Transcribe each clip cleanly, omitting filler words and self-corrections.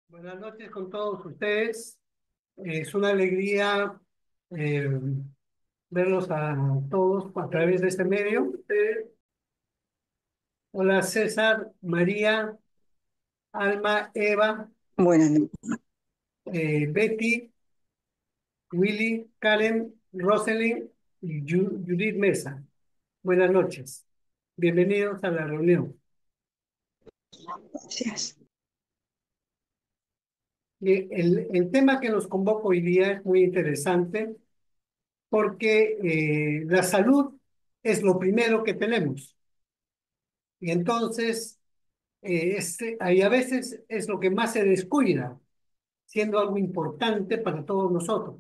Buenas noches con todos ustedes. Es una alegría eh, verlos a todos a través de este medio. Hola César, María, Alma, Eva, Buenas noches. Betty, Willy, Karen, Rosalind y Judith Mesa. Buenas noches. Bienvenidos a la reunión. Gracias. El tema que nos convoca hoy día es muy interesante porque la salud es lo primero que tenemos. Y entonces, ahí a veces es lo que más se descuida, siendo algo importante para todos nosotros.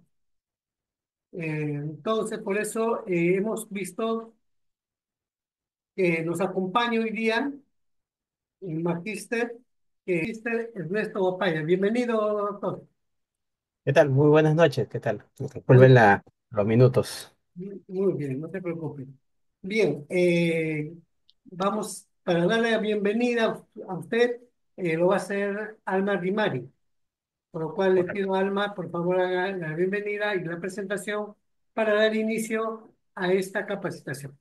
Entonces, por eso hemos visto que nos acompaña hoy día el magíster Ernesto Bopaya. Bienvenido, doctor. ¿Qué tal? Muy buenas noches. ¿Qué tal? Muy, Vuelven los minutos. muy bien, no se preocupe. Bien, vamos para darle la bienvenida a usted, lo va a hacer Alma Rimari. Por lo cual le Correcto. pido a Alma, por favor, haga la bienvenida y la presentación para dar inicio a esta capacitación.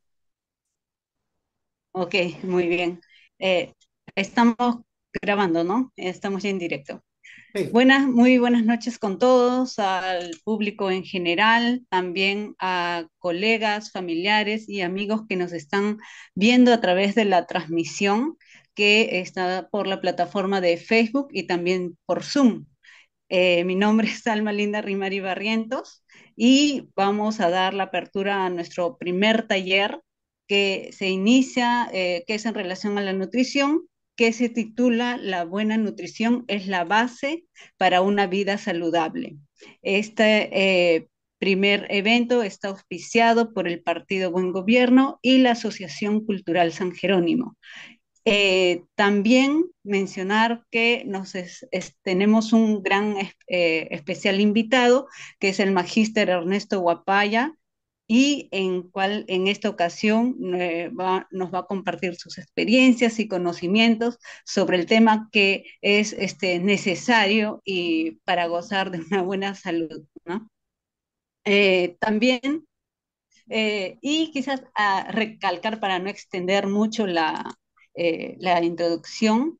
Ok, muy bien. Eh, Estamos grabando, ¿no? Estamos ya en directo. Sí, Muy buenas noches con todos, al público en general, también a colegas, familiares y amigos que nos están viendo a través de la transmisión que está por la plataforma de Facebook y también por Zoom. Mi nombre es Alma Linda Rimari Barrientos y vamos a dar la apertura a nuestro primer taller que se inicia, que es en relación a la nutrición, que se titula La buena nutrición es la base para una vida saludable. Este primer evento está auspiciado por el Partido Buen Gobierno y la Asociación Cultural San Jerónimo. También mencionar que tenemos un gran especial invitado, que es el magíster Ernesto Guapaya, y en esta ocasión nos va a compartir sus experiencias y conocimientos sobre el tema que es necesario y para gozar de una buena salud, ¿no? También y quizás a recalcar para no extender mucho la introducción,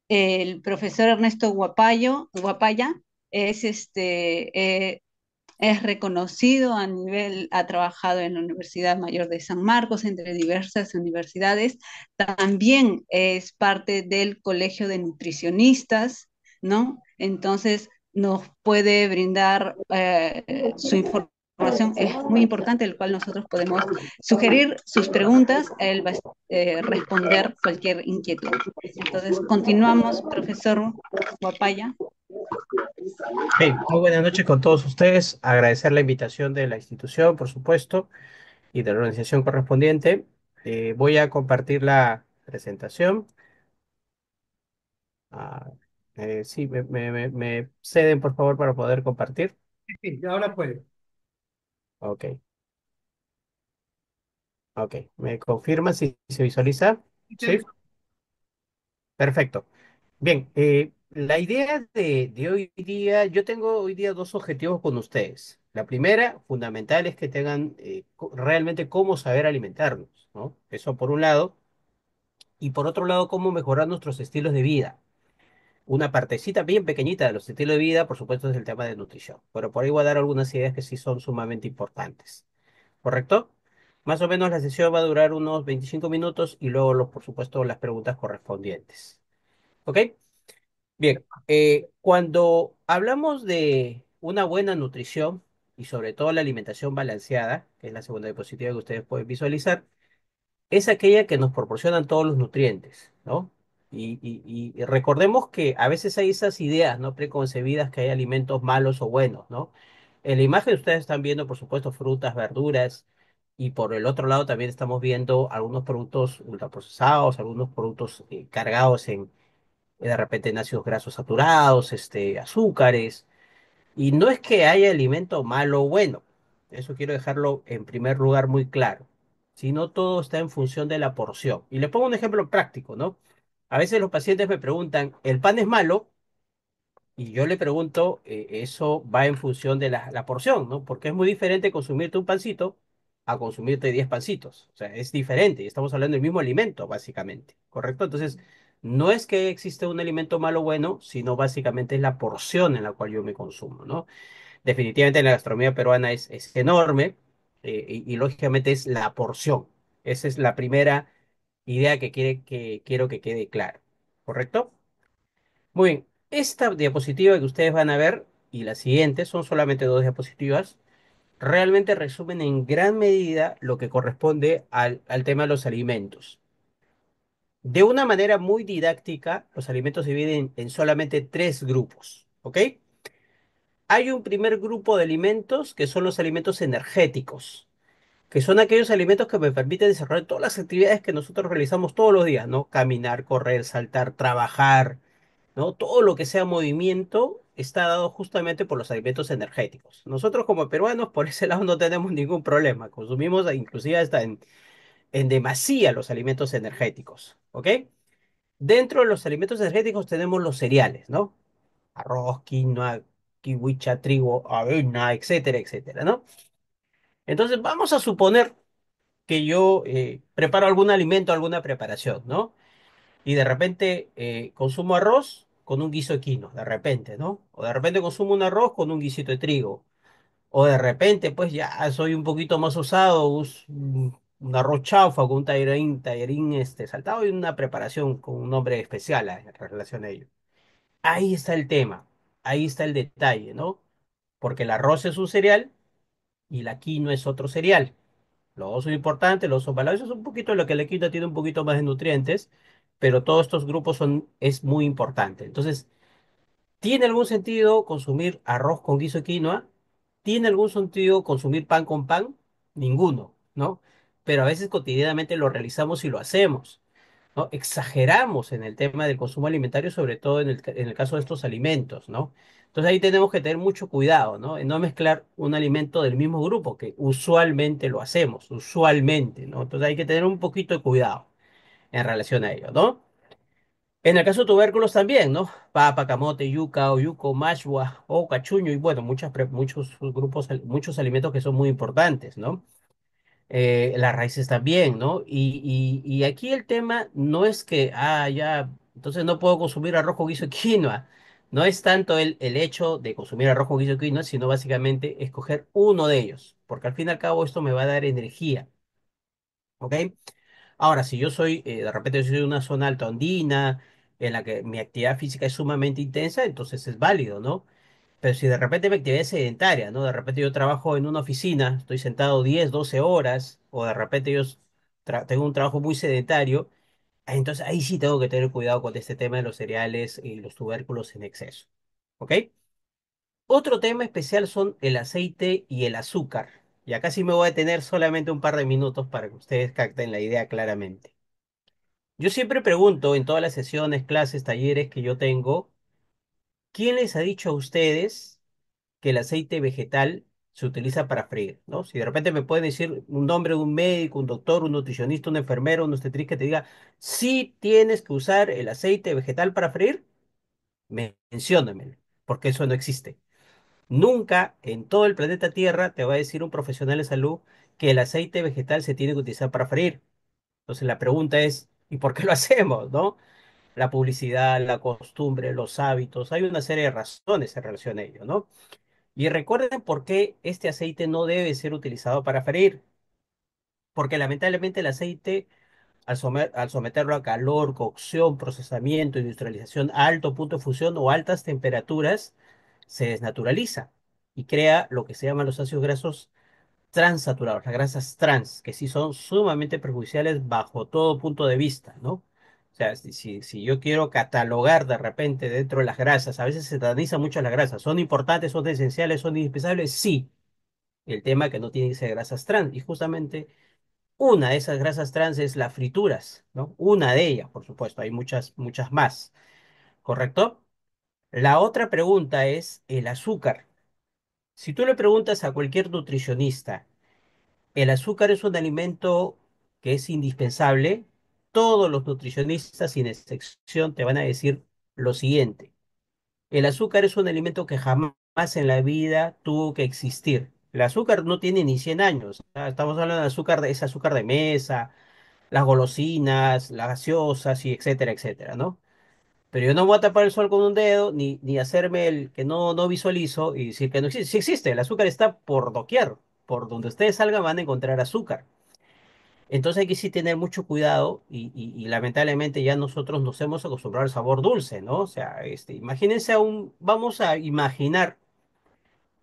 el profesor Ernesto Guapaya es, es reconocido a nivel, ha trabajado en la Universidad Mayor de San Marcos, entre diversas universidades, también es parte del Colegio de Nutricionistas, ¿no? Entonces nos puede brindar su información es muy importante, el cual nosotros podemos sugerir sus preguntas, él va a responder cualquier inquietud. Entonces, continuamos, profesor Guapaya. Hey, muy buenas noches con todos ustedes. Agradecer la invitación de la institución, por supuesto, y de la organización correspondiente. Voy a compartir la presentación. Ah, sí, me ceden, por favor, para poder compartir. sí, ahora puede. Ok, ok. ¿Me confirma si se visualiza? Sí, perfecto. Bien, la idea de hoy día, yo tengo hoy día dos objetivos con ustedes. La primera, fundamental, es que tengan realmente cómo saber alimentarnos, ¿no? Eso por un lado. Y por otro lado, cómo mejorar nuestros estilos de vida. Una partecita bien pequeñita de los estilos de vida, por supuesto, es el tema de nutrición. Pero por ahí voy a dar algunas ideas que sí son sumamente importantes. ¿Correcto? Más o menos la sesión va a durar unos 25 minutos y luego, por supuesto, las preguntas correspondientes. ¿Ok? Bien, cuando hablamos de una buena nutrición y sobre todo la alimentación balanceada, que es la segunda diapositiva que ustedes pueden visualizar, es aquella que nos proporcionan todos los nutrientes, ¿no? Y recordemos que a veces hay esas ideas, ¿no? Preconcebidas que hay alimentos malos o buenos, ¿no? En la imagen ustedes están viendo, por supuesto, frutas, verduras, y por el otro lado también estamos viendo algunos productos ultraprocesados, algunos productos cargados en de repente en ácidos grasos saturados, azúcares. Y no es que haya alimento malo o bueno, eso quiero dejarlo en primer lugar muy claro, sino todo está en función de la porción. Y le pongo un ejemplo práctico, ¿no? A veces los pacientes me preguntan, ¿el pan es malo? Y yo le pregunto, eso va en función de la porción, ¿no? Porque es muy diferente consumirte un pancito a consumirte 10 pancitos. O sea, es diferente. Y estamos hablando del mismo alimento, básicamente. ¿Correcto? Entonces, no es que existe un alimento malo o bueno, sino básicamente es la porción en la cual yo me consumo, ¿no? Definitivamente la gastronomía peruana es enorme, y lógicamente es la porción. Esa es la primera idea que quiero que quede clara. ¿Correcto? Muy bien. Esta diapositiva que ustedes van a ver y la siguiente son solamente dos diapositivas. Realmente resumen en gran medida lo que corresponde al tema de los alimentos. De una manera muy didáctica, los alimentos se dividen en solamente tres grupos. ¿Ok? Hay un primer grupo de alimentos que son los alimentos energéticos, que son aquellos alimentos que me permiten desarrollar todas las actividades que nosotros realizamos todos los días, ¿no? Caminar, correr, saltar, trabajar, ¿no? Todo lo que sea movimiento está dado justamente por los alimentos energéticos. Nosotros como peruanos por ese lado no tenemos ningún problema. Consumimos inclusive hasta en demasía los alimentos energéticos, ¿ok? Dentro de los alimentos energéticos tenemos los cereales, ¿no? Arroz, quinoa, kiwicha, trigo, avena, etcétera, etcétera, ¿no? Entonces vamos a suponer que yo preparo algún alimento, alguna preparación, ¿no? Y de repente consumo arroz con un guiso de quinoa, de repente, ¿no? O de repente consumo un arroz con un guisito de trigo. O de repente, pues ya soy un poquito más osado, un arroz chaufa con un tallarín saltado y una preparación con un nombre especial en relación a ello. Ahí está el tema, ahí está el detalle, ¿no? Porque el arroz es un cereal y la quinoa es otro cereal. Los dos son importantes, los dos son valiosos, es un poquito lo que la quinoa tiene un poquito más de nutrientes, pero todos estos grupos es muy importante. Entonces, ¿tiene algún sentido consumir arroz con guiso de quinoa? ¿Tiene algún sentido consumir pan con pan? Ninguno, ¿no? Pero a veces cotidianamente lo realizamos y lo hacemos, ¿no? Exageramos en el tema del consumo alimentario, sobre todo en el caso de estos alimentos, ¿no? Entonces ahí tenemos que tener mucho cuidado, ¿no? En no mezclar un alimento del mismo grupo, que usualmente lo hacemos, usualmente, ¿no? Entonces hay que tener un poquito de cuidado en relación a ello, ¿no? En el caso de tubérculos también, ¿no? Papa, camote, yuca, oyuco, mashua o cachuño y bueno, muchos grupos, muchos alimentos que son muy importantes, ¿no? Las raíces también, ¿no? Y aquí el tema no es que, ya, entonces no puedo consumir arroz con guiso de quinoa. No es tanto el hecho de consumir arroz con guiso de quinoa, sino básicamente escoger uno de ellos, porque al fin y al cabo esto me va a dar energía, ¿ok? Ahora, si yo soy, de repente yo soy de una zona alta andina, en la que mi actividad física es sumamente intensa, entonces es válido, ¿no? Pero si de repente mi actividad es sedentaria, ¿no? De repente yo trabajo en una oficina, estoy sentado 10, 12 horas, o de repente tengo un trabajo muy sedentario, entonces ahí sí tengo que tener cuidado con este tema de los cereales y los tubérculos en exceso, ¿ok? Otro tema especial son el aceite y el azúcar. Y acá sí me voy a tener solamente un par de minutos para que ustedes capten la idea claramente. Yo siempre pregunto en todas las sesiones, clases, talleres que yo tengo, ¿quién les ha dicho a ustedes que el aceite vegetal se utiliza para freír? ¿No? Si de repente me pueden decir un nombre de un médico, un doctor, un nutricionista, un enfermero, un obstetriz que te diga, sí tienes que usar el aceite vegetal para freír, menciónamelo, porque eso no existe. Nunca en todo el planeta Tierra te va a decir un profesional de salud que el aceite vegetal se tiene que utilizar para freír. Entonces la pregunta es, ¿y por qué lo hacemos, no? La publicidad, la costumbre, los hábitos, hay una serie de razones en relación a ello, ¿no? Y recuerden por qué este aceite no debe ser utilizado para freír, porque lamentablemente el aceite, al someterlo a calor, cocción, procesamiento, industrialización a alto punto de fusión o altas temperaturas, se desnaturaliza y crea lo que se llaman los ácidos grasos transaturados, las grasas trans, que sí son sumamente perjudiciales bajo todo punto de vista, ¿no? O sea, si yo quiero catalogar de repente dentro de las grasas, a veces se sataniza mucho las grasas, ¿son importantes, son esenciales, son indispensables? Sí, el tema que no tienen que ser grasas trans, y justamente una de esas grasas trans es las frituras, ¿no? Una de ellas, por supuesto, hay muchas, muchas más, ¿correcto? La otra pregunta es el azúcar. Si tú le preguntas a cualquier nutricionista, ¿el azúcar es un alimento que es indispensable? Todos los nutricionistas, sin excepción, te van a decir lo siguiente. El azúcar es un alimento que jamás en la vida tuvo que existir. El azúcar no tiene ni 100 años. Estamos hablando de azúcar, de ese azúcar de mesa, las golosinas, las gaseosas y etcétera, etcétera, ¿no? Pero yo no voy a tapar el sol con un dedo, ni hacerme el que no visualizo y decir que no existe. Sí existe, el azúcar está por doquier. Por donde ustedes salgan van a encontrar azúcar. Entonces hay que sí tener mucho cuidado y lamentablemente ya nosotros nos hemos acostumbrado al sabor dulce, ¿no? O sea, imagínense vamos a imaginar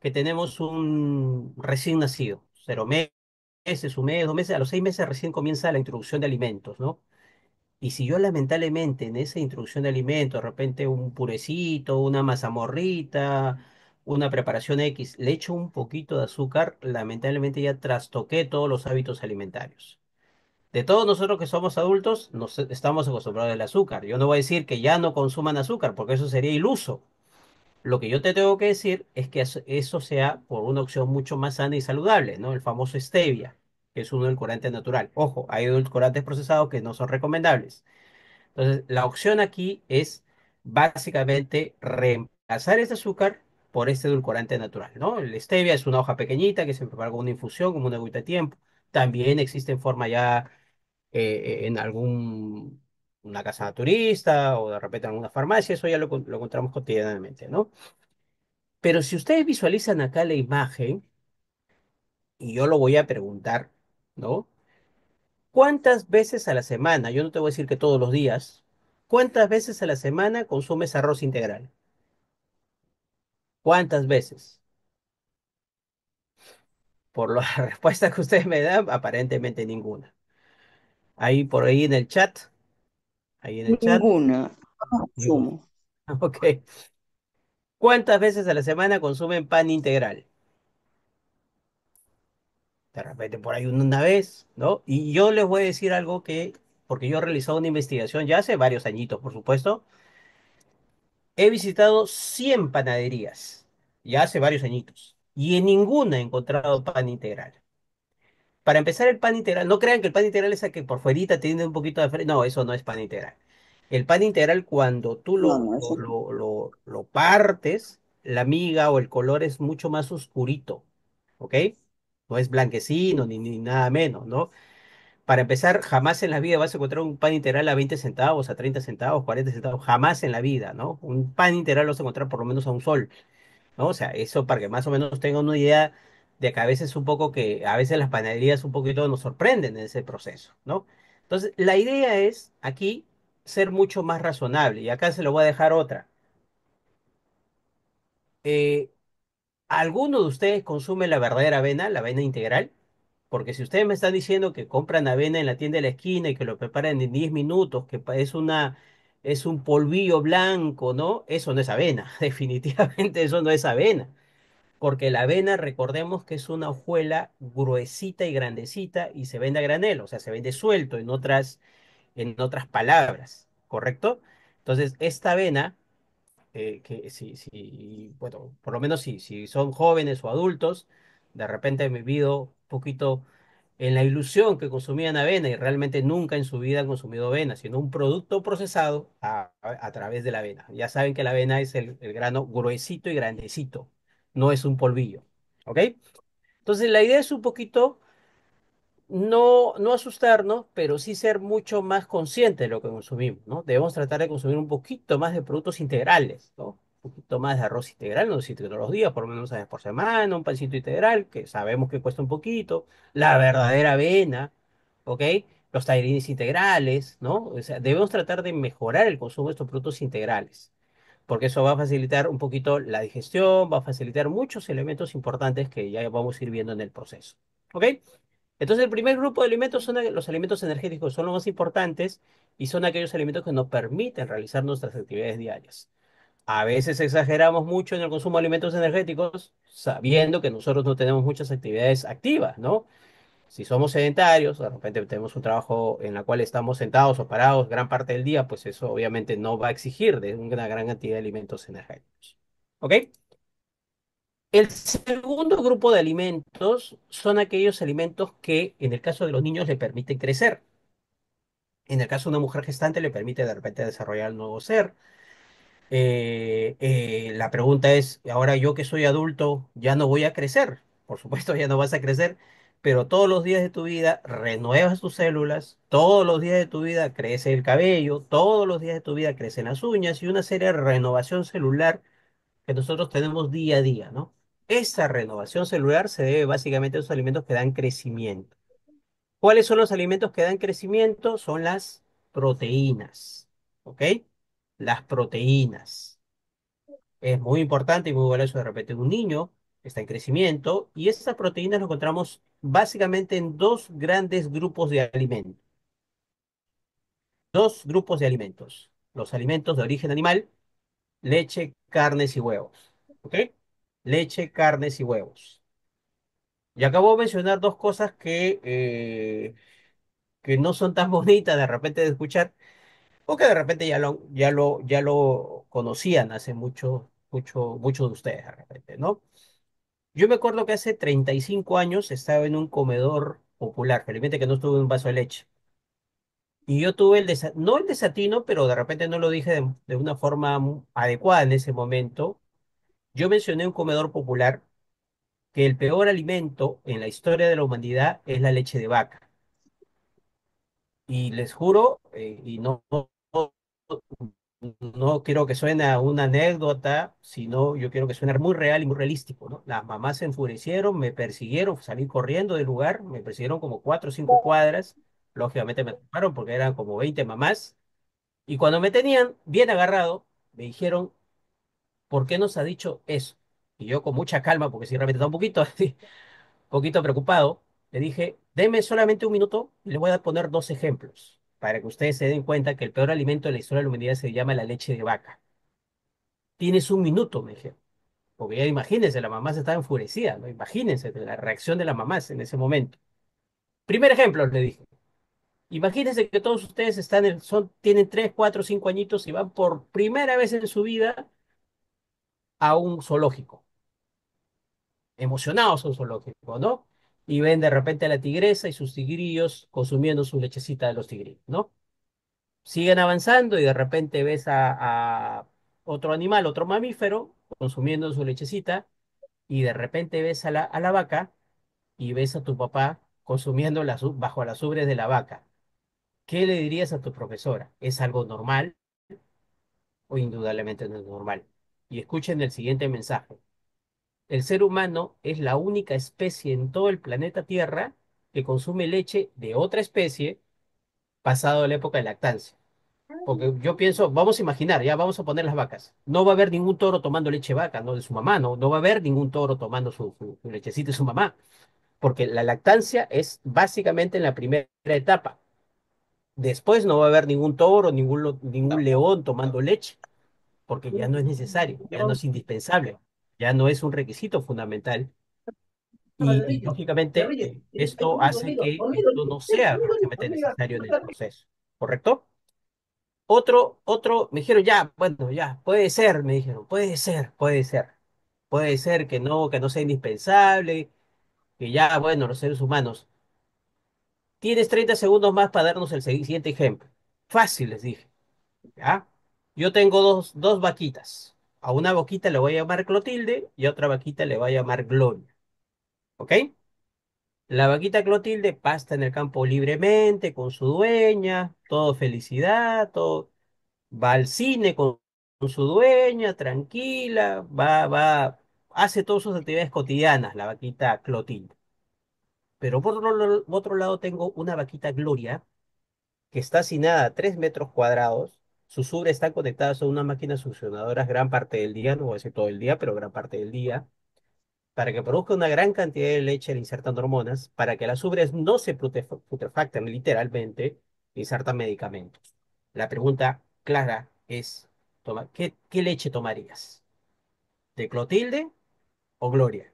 que tenemos un recién nacido, 0 meses, 1 mes, 2 meses, a los 6 meses recién comienza la introducción de alimentos, ¿no? Y si yo lamentablemente en esa introducción de alimentos, de repente un purecito, una mazamorrita, una preparación X, le echo un poquito de azúcar, lamentablemente ya trastoqué todos los hábitos alimentarios. De todos nosotros que somos adultos, nos estamos acostumbrados al azúcar. Yo no voy a decir que ya no consuman azúcar, porque eso sería iluso. Lo que yo te tengo que decir es que eso sea por una opción mucho más sana y saludable, ¿no? El famoso stevia, que es un edulcorante natural. Ojo, hay edulcorantes procesados que no son recomendables. Entonces, la opción aquí es básicamente reemplazar ese azúcar por este edulcorante natural, ¿no? El stevia es una hoja pequeñita que se prepara con una infusión, como una agüita de tiempo. También existe en forma ya en una casa naturista o de repente en alguna farmacia, eso ya lo encontramos cotidianamente, ¿no? Pero si ustedes visualizan acá la imagen, y yo lo voy a preguntar, ¿no? ¿Cuántas veces a la semana, yo no te voy a decir que todos los días, cuántas veces a la semana consumes arroz integral? ¿Cuántas veces? Por la respuesta que ustedes me dan, aparentemente ninguna. Ahí por ahí en el chat, Ninguna, no ninguna. consumo. Ok. ¿Cuántas veces a la semana consumen pan integral? De repente por ahí una vez, ¿no? Y yo les voy a decir algo porque yo he realizado una investigación ya hace varios añitos, por supuesto. He visitado 100 panaderías, ya hace varios añitos, y en ninguna he encontrado pan integral. Para empezar, el pan integral, no crean que el pan integral es el que por fuerita tiene un poquito de no, eso no es pan integral. El pan integral, cuando tú No, no, eso no. lo partes, la miga o el color es mucho más oscurito, ¿ok? No es blanquecino ni nada menos, ¿no? Para empezar, jamás en la vida vas a encontrar un pan integral a 20 centavos, a 30 centavos, 40 centavos, jamás en la vida, ¿no? Un pan integral lo vas a encontrar por lo menos a un sol, ¿no? O sea, eso para que más o menos tengan una idea de que a veces un poco que, a veces las panaderías un poquito nos sorprenden en ese proceso, ¿no? Entonces, la idea es aquí ser mucho más razonable, y acá se lo voy a dejar otra. Eh, ¿Alguno de ustedes consume la verdadera avena, la avena integral? Porque si ustedes me están diciendo que compran avena en la tienda de la esquina y que lo preparan en 10 minutos, es un polvillo blanco, ¿no? Eso no es avena, definitivamente eso no es avena. Porque la avena, recordemos que es una hojuela gruesita y grandecita y se vende a granel, o sea, se vende suelto en otras palabras, ¿correcto? Entonces, esta avena que bueno, por lo menos si son jóvenes o adultos, de repente han vivido un poquito en la ilusión que consumían avena y realmente nunca en su vida han consumido avena, sino un producto procesado a través de la avena. Ya saben que la avena es el grano gruesito y grandecito, no es un polvillo, ¿ok? Entonces la idea es un poquito no asustarnos, pero sí ser mucho más conscientes de lo que consumimos, ¿no? Debemos tratar de consumir un poquito más de productos integrales, ¿no? Un poquito más de arroz integral, no decir todos los días, por lo menos una vez por semana, un pancito integral, que sabemos que cuesta un poquito, la verdadera avena, ¿ok? Los tallarines integrales, ¿no? O sea, debemos tratar de mejorar el consumo de estos productos integrales, porque eso va a facilitar un poquito la digestión, va a facilitar muchos elementos importantes que ya vamos a ir viendo en el proceso, ¿ok? Entonces, el primer grupo de alimentos son los alimentos energéticos, son los más importantes y son aquellos alimentos que nos permiten realizar nuestras actividades diarias. A veces exageramos mucho en el consumo de alimentos energéticos, sabiendo que nosotros no tenemos muchas actividades activas, ¿no? Si somos sedentarios, de repente tenemos un trabajo en el cual estamos sentados o parados gran parte del día, pues eso obviamente no va a exigir de una gran cantidad de alimentos energéticos. ¿Ok? El segundo grupo de alimentos son aquellos alimentos que en el caso de los niños le permiten crecer. En el caso de una mujer gestante le permite de repente desarrollar el nuevo ser. La pregunta es, ahora yo que soy adulto, ya no voy a crecer. Por supuesto, ya no vas a crecer, pero todos los días de tu vida renuevas tus células, todos los días de tu vida crece el cabello, todos los días de tu vida crecen las uñas y una serie de renovación celular que nosotros tenemos día a día, ¿no? Esa renovación celular se debe básicamente a los alimentos que dan crecimiento. ¿Cuáles son los alimentos que dan crecimiento? Son las proteínas, ¿ok? Las proteínas. Es muy importante y muy valioso de repente un niño que está en crecimiento y estas proteínas las encontramos básicamente en dos grandes grupos de alimentos. Dos grupos de alimentos. Los alimentos de origen animal, leche, carnes y huevos. ¿Ok? Leche, carnes y huevos. Y acabo de mencionar dos cosas que no son tan bonitas de repente de escuchar, o que de repente ya lo conocían hace muchos de ustedes de repente, ¿no? Yo me acuerdo que hace 35 años estaba en un comedor popular, felizmente que no estuve en un vaso de leche. Y yo tuve no el desatino, pero de repente no lo dije de una forma adecuada en ese momento. Yo mencioné un comedor popular que el peor alimento en la historia de la humanidad es la leche de vaca. Y les juro, y no quiero que suene a una anécdota, sino yo quiero que suene muy real y muy realístico, ¿no? Las mamás se enfurecieron, me persiguieron, salí corriendo del lugar, me persiguieron como 4 o 5 cuadras, lógicamente me atraparon porque eran como 20 mamás, y cuando me tenían bien agarrado, me dijeron, ¿por qué nos ha dicho eso? Y yo con mucha calma, porque sí realmente estaba un poquito, así, un poquito preocupado, le dije, deme solamente un minuto y le voy a poner dos ejemplos para que ustedes se den cuenta que el peor alimento de la historia de la humanidad se llama la leche de vaca. Tienes un minuto, me dijeron. Porque ya imagínense, la mamá se estaba enfurecida, ¿no? Imagínense la reacción de las mamás en ese momento. Primer ejemplo, le dije. Imagínense que todos ustedes tienen 3, 4, 5 añitos y van por primera vez en su vida a un zoológico. Emocionados a un zoológico, ¿no? Y ven de repente a la tigresa y sus tigrillos consumiendo su lechecita de los tigrillos, ¿no? Siguen avanzando y de repente ves a otro animal, otro mamífero, consumiendo su lechecita, y de repente ves a la vaca y ves a tu papá consumiendo bajo las ubres de la vaca. ¿Qué le dirías a tu profesora? ¿Es algo normal o indudablemente no es normal? Y escuchen el siguiente mensaje. El ser humano es la única especie en todo el planeta Tierra que consume leche de otra especie pasado la época de lactancia. Porque yo pienso, vamos a imaginar, ya vamos a poner las vacas. No va a haber ningún toro tomando leche vaca, no de su mamá, no va a haber ningún toro tomando su lechecita de su mamá, porque la lactancia es básicamente en la primera etapa. Después no va a haber ningún toro, ningún león tomando leche, porque ya no es necesario, ya no es indispensable, ya no es un requisito fundamental. Y lógicamente esto hace que esto no sea lógicamente necesario en el proceso, ¿correcto? Me dijeron, ya, bueno, ya, puede ser, me dijeron, puede ser que no sea indispensable, que ya, bueno, los seres humanos. Tienes 30 segundos más para darnos el siguiente ejemplo. Fácil, les dije, ¿ya? Yo tengo dos vaquitas. A una vaquita le voy a llamar Clotilde y a otra vaquita le voy a llamar Gloria, ¿ok? La vaquita Clotilde pasta en el campo libremente con su dueña, todo felicidad, todo va al cine con su dueña, tranquila, hace todas sus actividades cotidianas, la vaquita Clotilde. Pero por otro lado tengo una vaquita Gloria que está hacinada a 3 metros cuadrados. Sus ubres están conectadas a unas máquinas succionadoras gran parte del día, no voy a decir todo el día, pero gran parte del día, para que produzca una gran cantidad de leche, le insertan hormonas, para que las ubres no se putrefacten literalmente, le insertan medicamentos. La pregunta clara es, ¿qué leche tomarías? ¿De Clotilde o Gloria?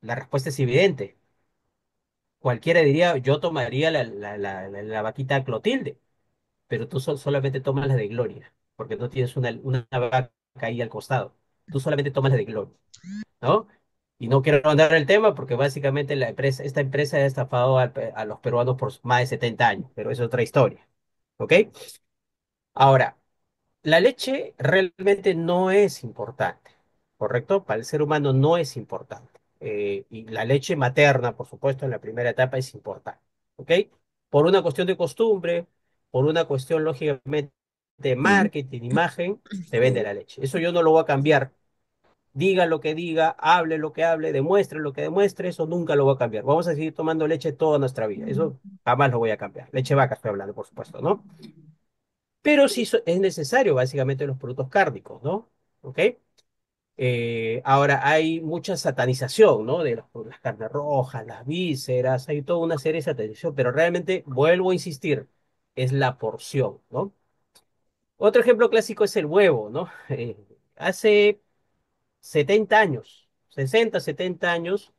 La respuesta es evidente. Cualquiera diría, yo tomaría la vaquita Clotilde, pero tú solamente tomas la de Gloria, porque no tienes una vaca ahí al costado. Tú solamente tomas la de Gloria, ¿no? Y no quiero andar el tema porque básicamente esta empresa ha estafado a los peruanos por más de 70 años, pero es otra historia, ¿ok? Ahora, La leche realmente no es importante, ¿correcto? Para el ser humano no es importante. Y la leche materna, por supuesto, en la primera etapa es importante, ¿ok? Por una cuestión de costumbre, por una cuestión, lógicamente, de marketing, imagen, se vende la leche. Eso yo no lo voy a cambiar. Diga lo que diga, hable lo que hable, demuestre lo que demuestre, eso nunca lo voy a cambiar. Vamos a seguir tomando leche toda nuestra vida. Eso jamás lo voy a cambiar. Leche vaca estoy hablando, por supuesto, ¿no? Pero sí es necesario básicamente los productos cárnicos, ¿no? ¿Ok? Ahora hay mucha satanización, ¿no? De las carnes rojas, las vísceras, hay toda una serie de satanización, pero realmente, vuelvo a insistir, es la porción, ¿no? Otro ejemplo clásico es el huevo, ¿no? Hace 70 años, 60, 70 años,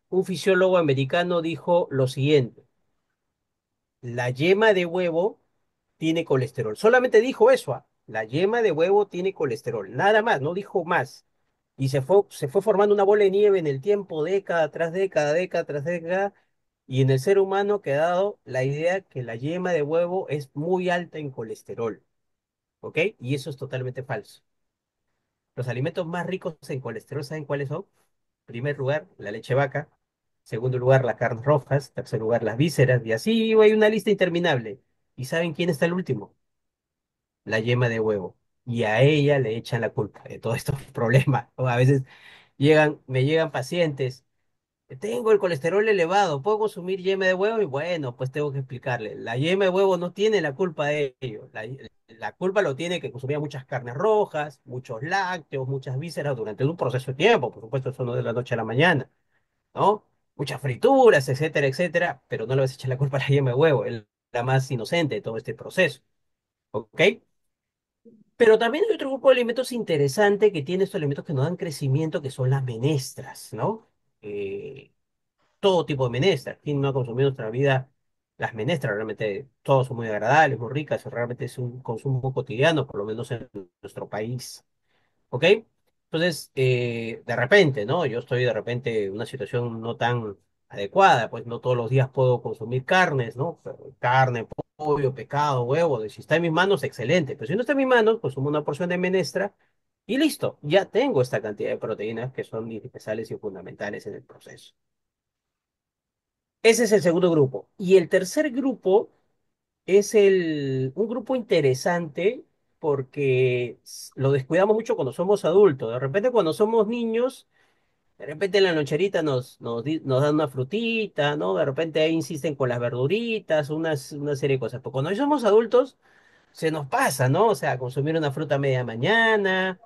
un fisiólogo americano dijo lo siguiente: la yema de huevo tiene colesterol. Solamente dijo eso, ¿ah? La yema de huevo tiene colesterol, nada más, no dijo más. Y se fue formando una bola de nieve en el tiempo, década tras década, década tras década, y en el ser humano ha quedado la idea que la yema de huevo es muy alta en colesterol, ¿ok? Y eso es totalmente falso. Los alimentos más ricos en colesterol, ¿saben cuáles son? Primer lugar, la leche vaca. Segundo lugar, las carnes rojas. Tercer lugar, las vísceras. Y así hay una lista interminable. ¿Y saben quién está el último? La yema de huevo. Y a ella le echan la culpa de todos estos problemas. O a veces me llegan pacientes, tengo el colesterol elevado, ¿puedo consumir yema de huevo? Y bueno, pues tengo que explicarle, la yema de huevo no tiene la culpa de ello. La culpa lo tiene que consumía muchas carnes rojas, muchos lácteos, muchas vísceras durante un proceso de tiempo. Por supuesto, eso no de la noche a la mañana, ¿no? Muchas frituras, etcétera, etcétera, pero no le vas a echar la culpa a la yema de huevo, es la más inocente de todo este proceso, ¿ok? Pero también hay otro grupo de alimentos interesante que tiene estos alimentos que nos dan crecimiento, que son las menestras, ¿no? Todo tipo de menestras. ¿Quién no ha consumido en nuestra vida las menestras? Realmente todos son muy agradables, muy ricas, realmente es un consumo cotidiano, por lo menos en nuestro país. ¿Ok? Entonces, de repente, ¿no? Yo estoy de repente en una situación no tan adecuada, pues no todos los días puedo consumir carnes, ¿no? Carne, pollo, pescado, huevo. Si está en mis manos, excelente. Pero si no está en mis manos, consumo una porción de menestra y listo, ya tengo esta cantidad de proteínas que son indispensables y fundamentales en el proceso. Ese es el segundo grupo. Y el tercer grupo es un grupo interesante porque lo descuidamos mucho cuando somos adultos. De repente cuando somos niños, de repente en la loncherita nos dan una frutita, ¿no? De repente ahí insisten con las verduritas, una serie de cosas. Pero cuando ya somos adultos, se nos pasa, ¿no? O sea, consumir una fruta a media mañana,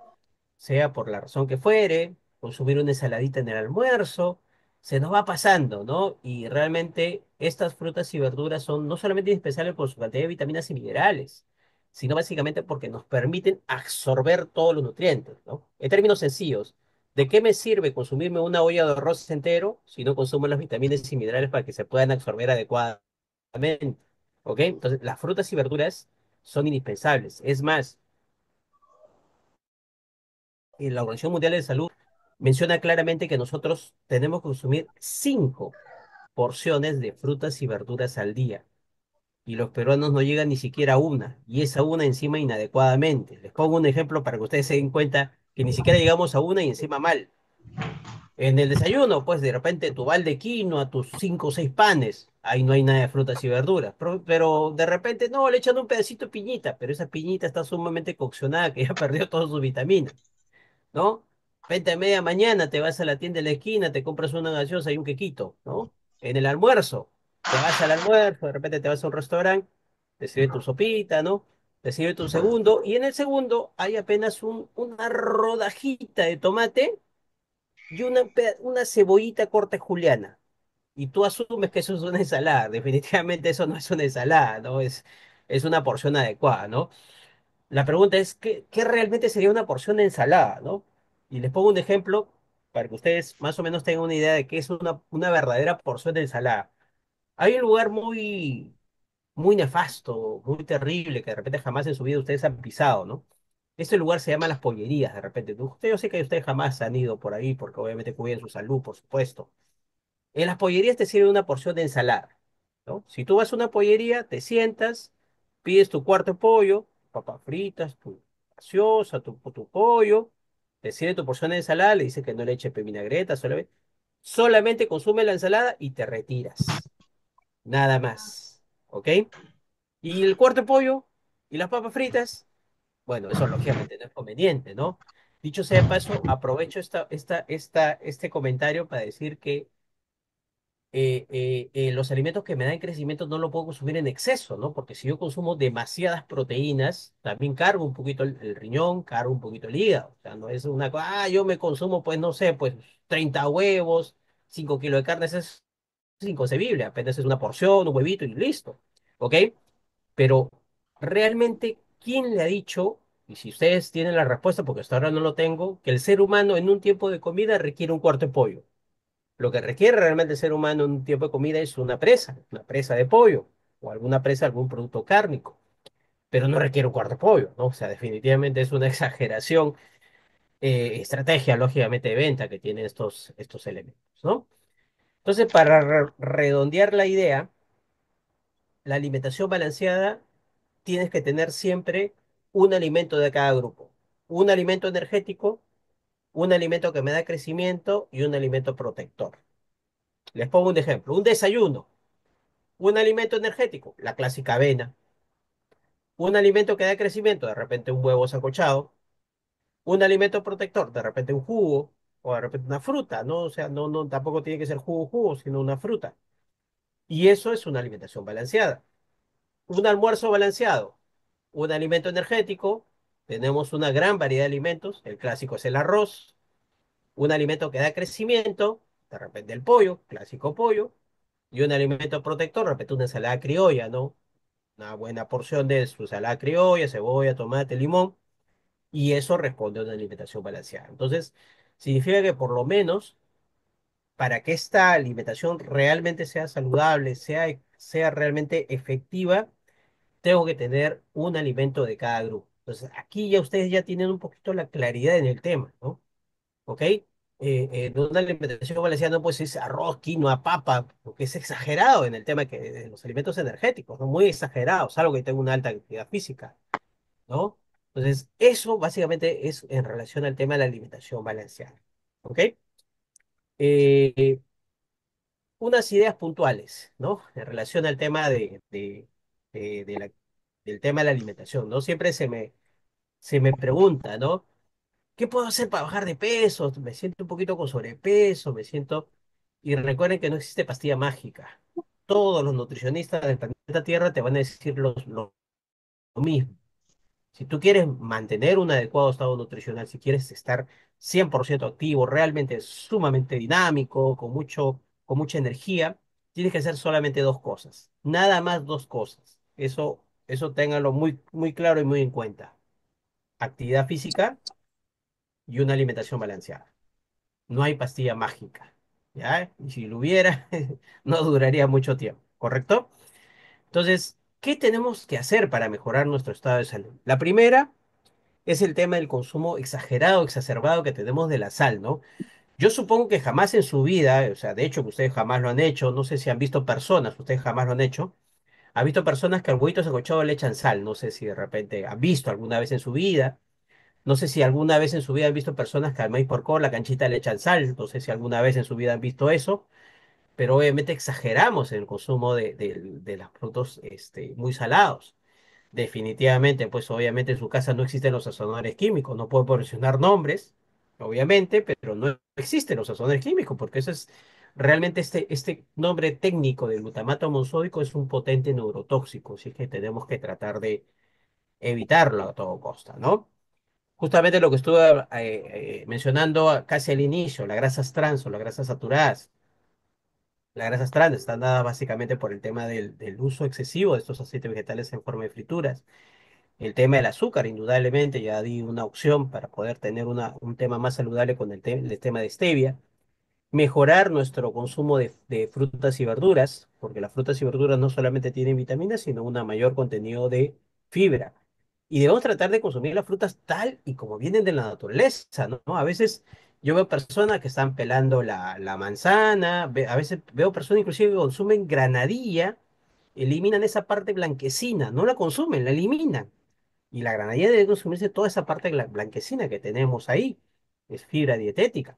sea por la razón que fuere, consumir una ensaladita en el almuerzo, se nos va pasando, ¿no? Y realmente estas frutas y verduras son no solamente indispensables por su cantidad de vitaminas y minerales, sino básicamente porque nos permiten absorber todos los nutrientes, ¿no? En términos sencillos, ¿de qué me sirve consumirme una olla de arroz entero si no consumo las vitaminas y minerales para que se puedan absorber adecuadamente? ¿Ok? Entonces, las frutas y verduras son indispensables. Es más, la Organización Mundial de Salud menciona claramente que nosotros tenemos que consumir 5 porciones de frutas y verduras al día. Y los peruanos no llegan ni siquiera a una. Y esa una encima inadecuadamente. Les pongo un ejemplo para que ustedes se den cuenta que ni siquiera llegamos a una y encima mal. En el desayuno, pues de repente tu balde de quinoa, tus 5 o 6 panes. Ahí no hay nada de frutas y verduras. Pero de repente no, le echan un pedacito de piñita. Pero esa piñita está sumamente coccionada que ya perdió todas sus vitaminas, ¿no? Vente a media mañana, te vas a la tienda de la esquina, te compras una gaseosa y un quequito, ¿no? En el almuerzo, te vas al almuerzo, de repente te vas a un restaurante, te sirve tu sopita, ¿no? Te sirve tu segundo, y en el segundo hay apenas una rodajita de tomate y una cebollita corta juliana. Y tú asumes que eso es una ensalada. Definitivamente eso no es una ensalada, ¿no? Es una porción adecuada, ¿no? La pregunta es, ¿qué realmente sería una porción de ensalada, ¿no? Y les pongo un ejemplo para que ustedes más o menos tengan una idea de qué es una verdadera porción de ensalada. Hay un lugar muy, muy nefasto, muy terrible, que de repente jamás en su vida ustedes han pisado, ¿no? Este lugar se llama Las Pollerías, de repente. Yo sé que ustedes jamás han ido por ahí, porque obviamente cuidan su salud, por supuesto. En las pollerías te sirven una porción de ensalada, ¿no? Si tú vas a una pollería, te sientas, pides tu cuarto de pollo, papas fritas, tu gaseosa, tu pollo, te sirve tu porción de ensalada, le dice que no le eche vinagreta, solamente consume la ensalada y te retiras. Nada más. ¿Ok? Y el cuarto de pollo y las papas fritas, bueno, eso lógicamente no es conveniente, ¿no? Dicho sea de paso, aprovecho este comentario para decir que los alimentos que me dan crecimiento no lo puedo consumir en exceso, ¿no? Porque si yo consumo demasiadas proteínas, también cargo un poquito el riñón, cargo un poquito el hígado. O sea, no es una cosa, yo me consumo, pues no sé, pues 30 huevos, 5 kilos de carne, eso es inconcebible, apenas es una porción, un huevito y listo, ¿ok? Pero realmente, ¿quién le ha dicho, y si ustedes tienen la respuesta, porque hasta ahora no lo tengo, que el ser humano en un tiempo de comida requiere un cuarto de pollo? Lo que requiere realmente el ser humano en un tiempo de comida es una presa de pollo, o alguna presa de algún producto cárnico, pero no requiere un cuarto de pollo, ¿no? O sea, definitivamente es una exageración, estrategia, lógicamente, de venta que tienen estos elementos, ¿no? Entonces, para redondear la idea, la alimentación balanceada tienes que tener siempre un alimento de cada grupo. Un alimento energético, un alimento que me da crecimiento y un alimento protector. Les pongo un ejemplo. Un desayuno, un alimento energético, la clásica avena. Un alimento que da crecimiento, de repente un huevo sancochado. Un alimento protector, de repente un jugo o de repente una fruta, ¿no? O sea, no, tampoco tiene que ser jugo, sino una fruta. Y eso es una alimentación balanceada. Un almuerzo balanceado, un alimento energético, tenemos una gran variedad de alimentos, el clásico es el arroz, un alimento que da crecimiento, de repente el pollo, clásico pollo, y un alimento protector, de repente una ensalada criolla, ¿no? Una buena porción de su ensalada criolla, cebolla, tomate, limón, y eso responde a una alimentación balanceada. Entonces, significa que por lo menos para que esta alimentación realmente sea saludable, sea realmente efectiva, tengo que tener un alimento de cada grupo. Entonces, aquí ya ustedes ya tienen un poquito la claridad en el tema, ¿no? ¿Ok? En una alimentación balanceada no pues es arroz, quinoa, papa, porque es exagerado en el tema de los alimentos energéticos, ¿no? Muy exagerado, salvo que tenga una alta actividad física, ¿no? Entonces, eso básicamente es en relación al tema de la alimentación balanceada, ¿ok? Eh, unas ideas puntuales, ¿no? En relación al tema del tema de la alimentación, ¿no? Siempre se me pregunta, ¿no? ¿Qué puedo hacer para bajar de peso? Me siento un poquito con sobrepeso, me siento... Y recuerden que no existe pastilla mágica. Todos los nutricionistas del planeta Tierra te van a decir lo mismo. Si tú quieres mantener un adecuado estado nutricional, si quieres estar 100% activo, realmente sumamente dinámico, con mucha energía, tienes que hacer solamente dos cosas. Nada más dos cosas. Eso ténganlo muy, muy claro y muy en cuenta. Actividad física y una alimentación balanceada. No hay pastilla mágica, ¿ya? Y si lo hubiera, no duraría mucho tiempo, ¿correcto? Entonces, ¿qué tenemos que hacer para mejorar nuestro estado de salud? La primera es el tema del consumo exagerado, exacerbado que tenemos de la sal, ¿no? Yo supongo que jamás en su vida, o sea, de hecho que ustedes jamás lo han hecho, no sé si han visto personas, ustedes jamás lo han hecho, han visto personas que al huevito sancochado le echan sal, no sé si de repente han visto alguna vez en su vida, no sé si alguna vez en su vida han visto personas que al maíz porcó, la canchita le echan sal, no sé si alguna vez en su vida han visto eso, pero obviamente exageramos en el consumo de los productos muy salados. Definitivamente, pues obviamente en su casa no existen los sazonadores químicos, no puedo mencionar nombres, obviamente, pero no existen los sazonadores químicos, porque eso es realmente este nombre técnico del glutamato monosódico es un potente neurotóxico, así que tenemos que tratar de evitarlo a todo costa, ¿no? Justamente lo que estuve mencionando casi al inicio, las grasas trans o las grasas saturadas. Las grasas trans están dadas básicamente por el tema del uso excesivo de estos aceites vegetales en forma de frituras. El tema del azúcar, indudablemente, ya di una opción para poder tener un tema más saludable con el tema de stevia. Mejorar nuestro consumo de frutas y verduras, porque las frutas y verduras no solamente tienen vitaminas, sino un mayor contenido de fibra. Y debemos tratar de consumir las frutas tal y como vienen de la naturaleza, ¿no? A veces yo veo personas que están pelando la manzana, a veces veo personas inclusive que consumen granadilla, eliminan esa parte blanquecina, no la consumen, la eliminan. Y la granadilla debe consumirse toda esa parte blanquecina que tenemos ahí. Es fibra dietética,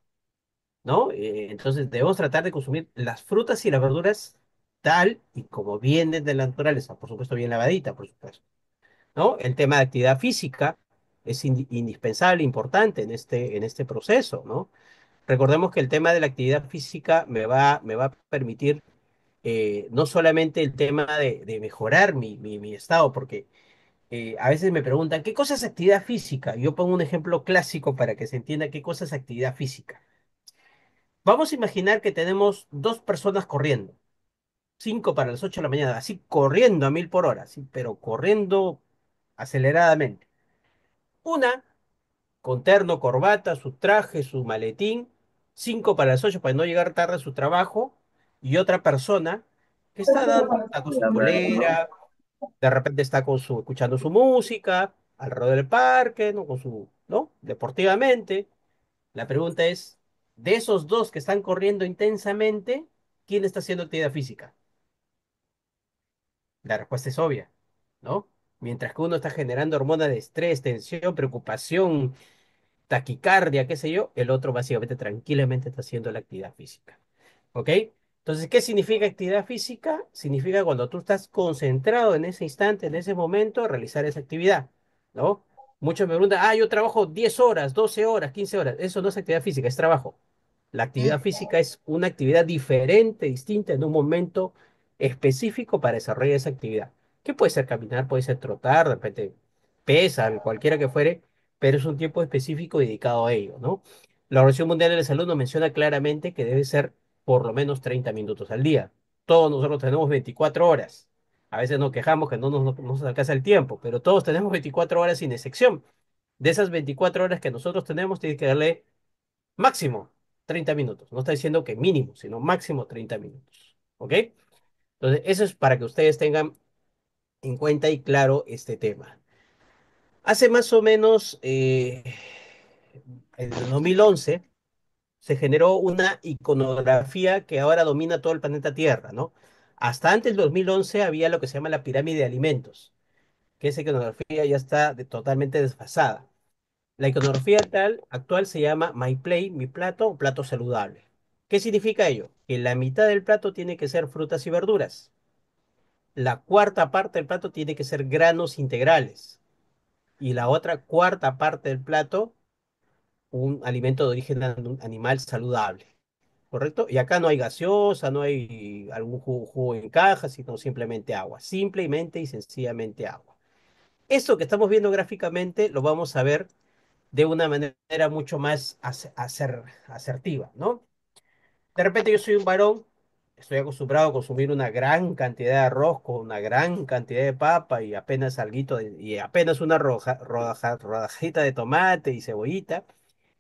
¿no? Entonces debemos tratar de consumir las frutas y las verduras tal y como vienen de la naturaleza, por supuesto bien lavadita, por supuesto, ¿no? El tema de actividad física es indispensable, importante en este proceso, ¿no? Recordemos que el tema de la actividad física me va a permitir no solamente el tema de mejorar mi estado, porque a veces me preguntan, ¿qué cosa es actividad física? Yo pongo un ejemplo clásico para que se entienda qué cosa es actividad física. Vamos a imaginar que tenemos dos personas corriendo, 5 para las 8 de la mañana, así corriendo a 1000 por hora, sí, pero corriendo aceleradamente. Una con terno, corbata, su traje, su maletín, 5 para las 8 para no llegar tarde a su trabajo, y otra persona que está con su polera, de repente está escuchando su música, alrededor del parque, ¿no? ¿no? Deportivamente. La pregunta es, de esos dos que están corriendo intensamente, ¿quién está haciendo actividad física? La respuesta es obvia, ¿no? Mientras que uno está generando hormonas de estrés, tensión, preocupación, taquicardia, qué sé yo, el otro básicamente tranquilamente está haciendo la actividad física. ¿Ok? Entonces, ¿qué significa actividad física? Significa cuando tú estás concentrado en ese instante, en ese momento, realizar esa actividad, ¿no? Muchos me preguntan, yo trabajo 10 horas, 12 horas, 15 horas. Eso no es actividad física, es trabajo. La actividad física es una actividad diferente, distinta, en un momento específico para desarrollar esa actividad. Que puede ser caminar, puede ser trotar, de repente pesa, cualquiera que fuere, pero es un tiempo específico dedicado a ello, ¿no? La Organización Mundial de la Salud nos menciona claramente que debe ser por lo menos 30 minutos al día. Todos nosotros tenemos 24 horas. A veces nos quejamos que no nos alcanza el tiempo, pero todos tenemos 24 horas sin excepción. De esas 24 horas que nosotros tenemos, tienes que darle máximo 30 minutos. No está diciendo que mínimo, sino máximo 30 minutos. ¿Ok? Entonces, eso es para que ustedes tengan en cuenta y claro este tema. Hace más o menos, en el 2011, se generó una iconografía que ahora domina todo el planeta Tierra, ¿no? Hasta antes del 2011 había lo que se llama la pirámide de alimentos, que esa iconografía ya está totalmente desfasada. La iconografía actual se llama My Plate, mi plato o plato saludable. ¿Qué significa ello? Que la mitad del plato tiene que ser frutas y verduras. La cuarta parte del plato tiene que ser granos integrales. Y la otra cuarta parte del plato, un alimento de origen animal saludable. ¿Correcto? Y acá no hay gaseosa, no hay algún jugo en caja, sino simplemente agua. Simplemente y sencillamente agua. Esto que estamos viendo gráficamente lo vamos a ver de una manera mucho más asertiva, ¿no? De repente yo soy un varón, estoy acostumbrado a consumir una gran cantidad de arroz con una gran cantidad de papa y apenas y apenas una rodajita de tomate y cebollita.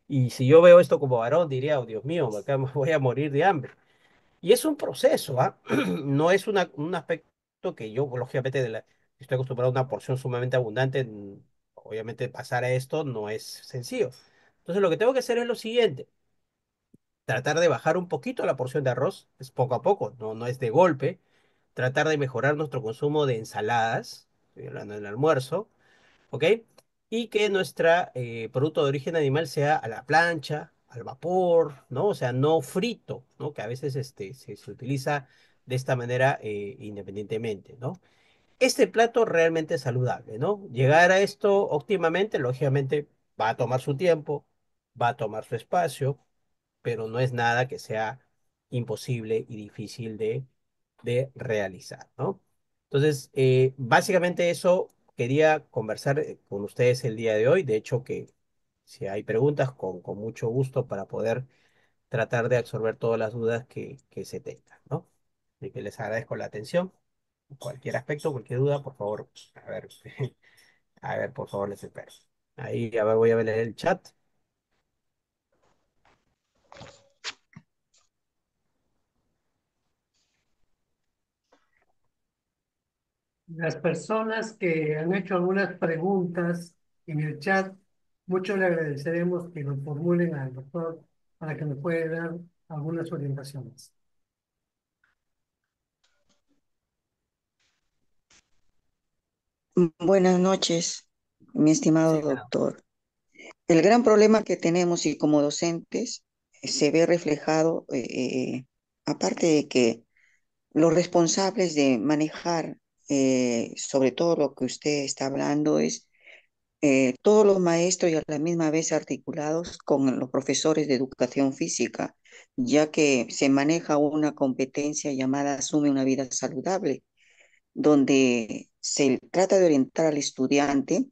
Y si yo veo esto como varón, diría, oh Dios mío, acá me voy a morir de hambre. Y es un proceso, ¿ah? No es un aspecto que yo, lógicamente, estoy acostumbrado a una porción sumamente abundante. Obviamente, pasar a esto no es sencillo. Entonces, lo que tengo que hacer es lo siguiente: tratar de bajar un poquito la porción de arroz, es poco a poco, no es de golpe. Tratar de mejorar nuestro consumo de ensaladas, estoy hablando del almuerzo, ¿ok? Y que nuestra producto de origen animal sea a la plancha, al vapor, ¿no? O sea, no frito, ¿no? Que a veces se utiliza de esta manera independientemente, ¿no? Este plato realmente es saludable, ¿no? Llegar a esto óptimamente, lógicamente, va a tomar su tiempo, va a tomar su espacio, pero no es nada que sea imposible y difícil de realizar, ¿no? Entonces, básicamente eso quería conversar con ustedes el día de hoy. De hecho, que si hay preguntas, con mucho gusto para poder tratar de absorber todas las dudas que se tengan, ¿no? Así que les agradezco la atención. Cualquier aspecto, cualquier duda, por favor, a ver, a ver, por favor, les espero. Ahí, a ver, voy a ver el chat. Las personas que han hecho algunas preguntas en el chat, mucho le agradeceremos que nos formulen al doctor para que nos pueda dar algunas orientaciones. Buenas noches. Mi estimado Sí, bueno. doctor, el gran problema que tenemos y como docentes se ve reflejado, aparte de que los responsables de manejar, sobre todo lo que usted está hablando, es todos los maestros y a la misma vez articulados con los profesores de educación física, ya que se maneja una competencia llamada Asume una vida saludable, donde se trata de orientar al estudiante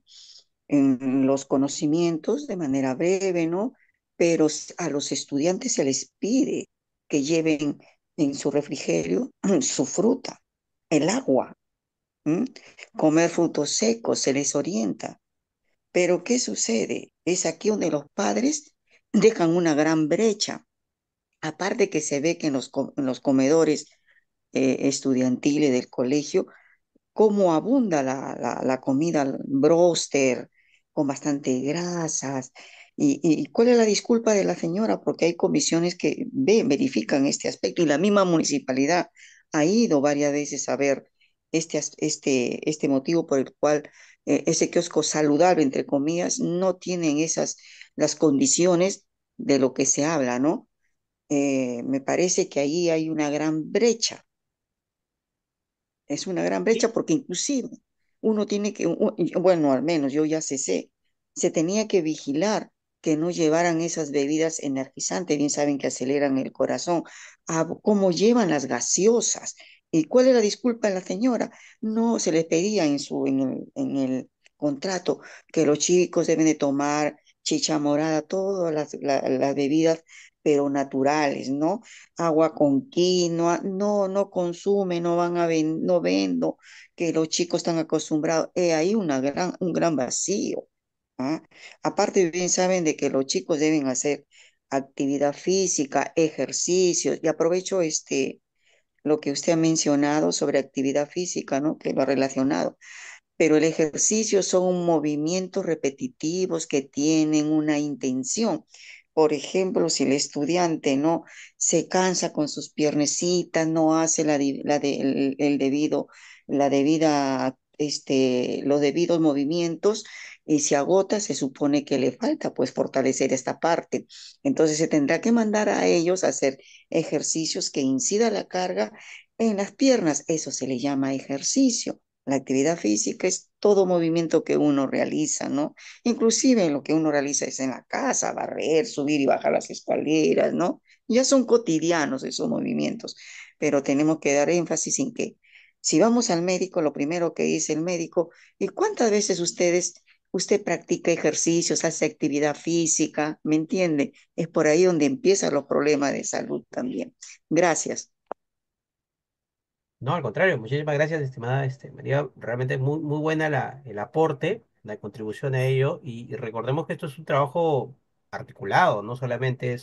en los conocimientos de manera breve, ¿no? Pero a los estudiantes se les pide que lleven en su refrigerio su fruta, el agua, ¿m? Comer frutos secos, se les orienta. Pero ¿qué sucede? Es aquí donde los padres dejan una gran brecha. Aparte que se ve que en los comedores estudiantiles del colegio cómo abunda la comida broster, con bastante grasas. Y cuál es la disculpa de la señora? Porque hay comisiones que verifican este aspecto y la misma municipalidad ha ido varias veces a ver este motivo por el cual ese kiosco saludable, entre comillas, no tienen las condiciones de lo que se habla, ¿no? Me parece que ahí hay una gran brecha, es una gran Sí, brecha porque inclusive uno tiene que, bueno, al menos yo ya sé, se tenía que vigilar que no llevaran esas bebidas energizantes, bien saben que aceleran el corazón, cómo llevan las gaseosas. ¿Y cuál es la disculpa de la señora? No se les pedía en el contrato que los chicos deben de tomar chicha morada, todas las bebidas, pero naturales, ¿no? Agua con quinoa, no, no consume, no vendo, que los chicos están acostumbrados. Hay un gran vacío. ¿Ah? Aparte, bien saben de que los chicos deben hacer actividad física, ejercicios, y aprovecho lo que usted ha mencionado sobre actividad física, ¿no? Que lo ha relacionado, pero el ejercicio son movimientos repetitivos que tienen una intención. Por ejemplo, si el estudiante no se cansa con sus piernecitas, no hace el debido, la debida, los debidos movimientos y se agota, se supone que le falta pues fortalecer esta parte. Entonces se tendrá que mandar a ellos a hacer ejercicios que incida la carga en las piernas. Eso se le llama ejercicio. La actividad física es todo movimiento que uno realiza, ¿no? Inclusive lo que uno realiza es en la casa, barrer, subir y bajar las escaleras, ¿no? Ya son cotidianos esos movimientos, pero tenemos que dar énfasis en que si vamos al médico, lo primero que dice el médico, ¿y cuántas veces usted practica ejercicios, hace actividad física? ¿Me entiende? Es por ahí donde empiezan los problemas de salud también. Gracias. no, al contrario, muchísimas gracias, estimada María. Realmente muy, muy buena el aporte, la contribución a ello. Y recordemos que esto es un trabajo articulado, no solamente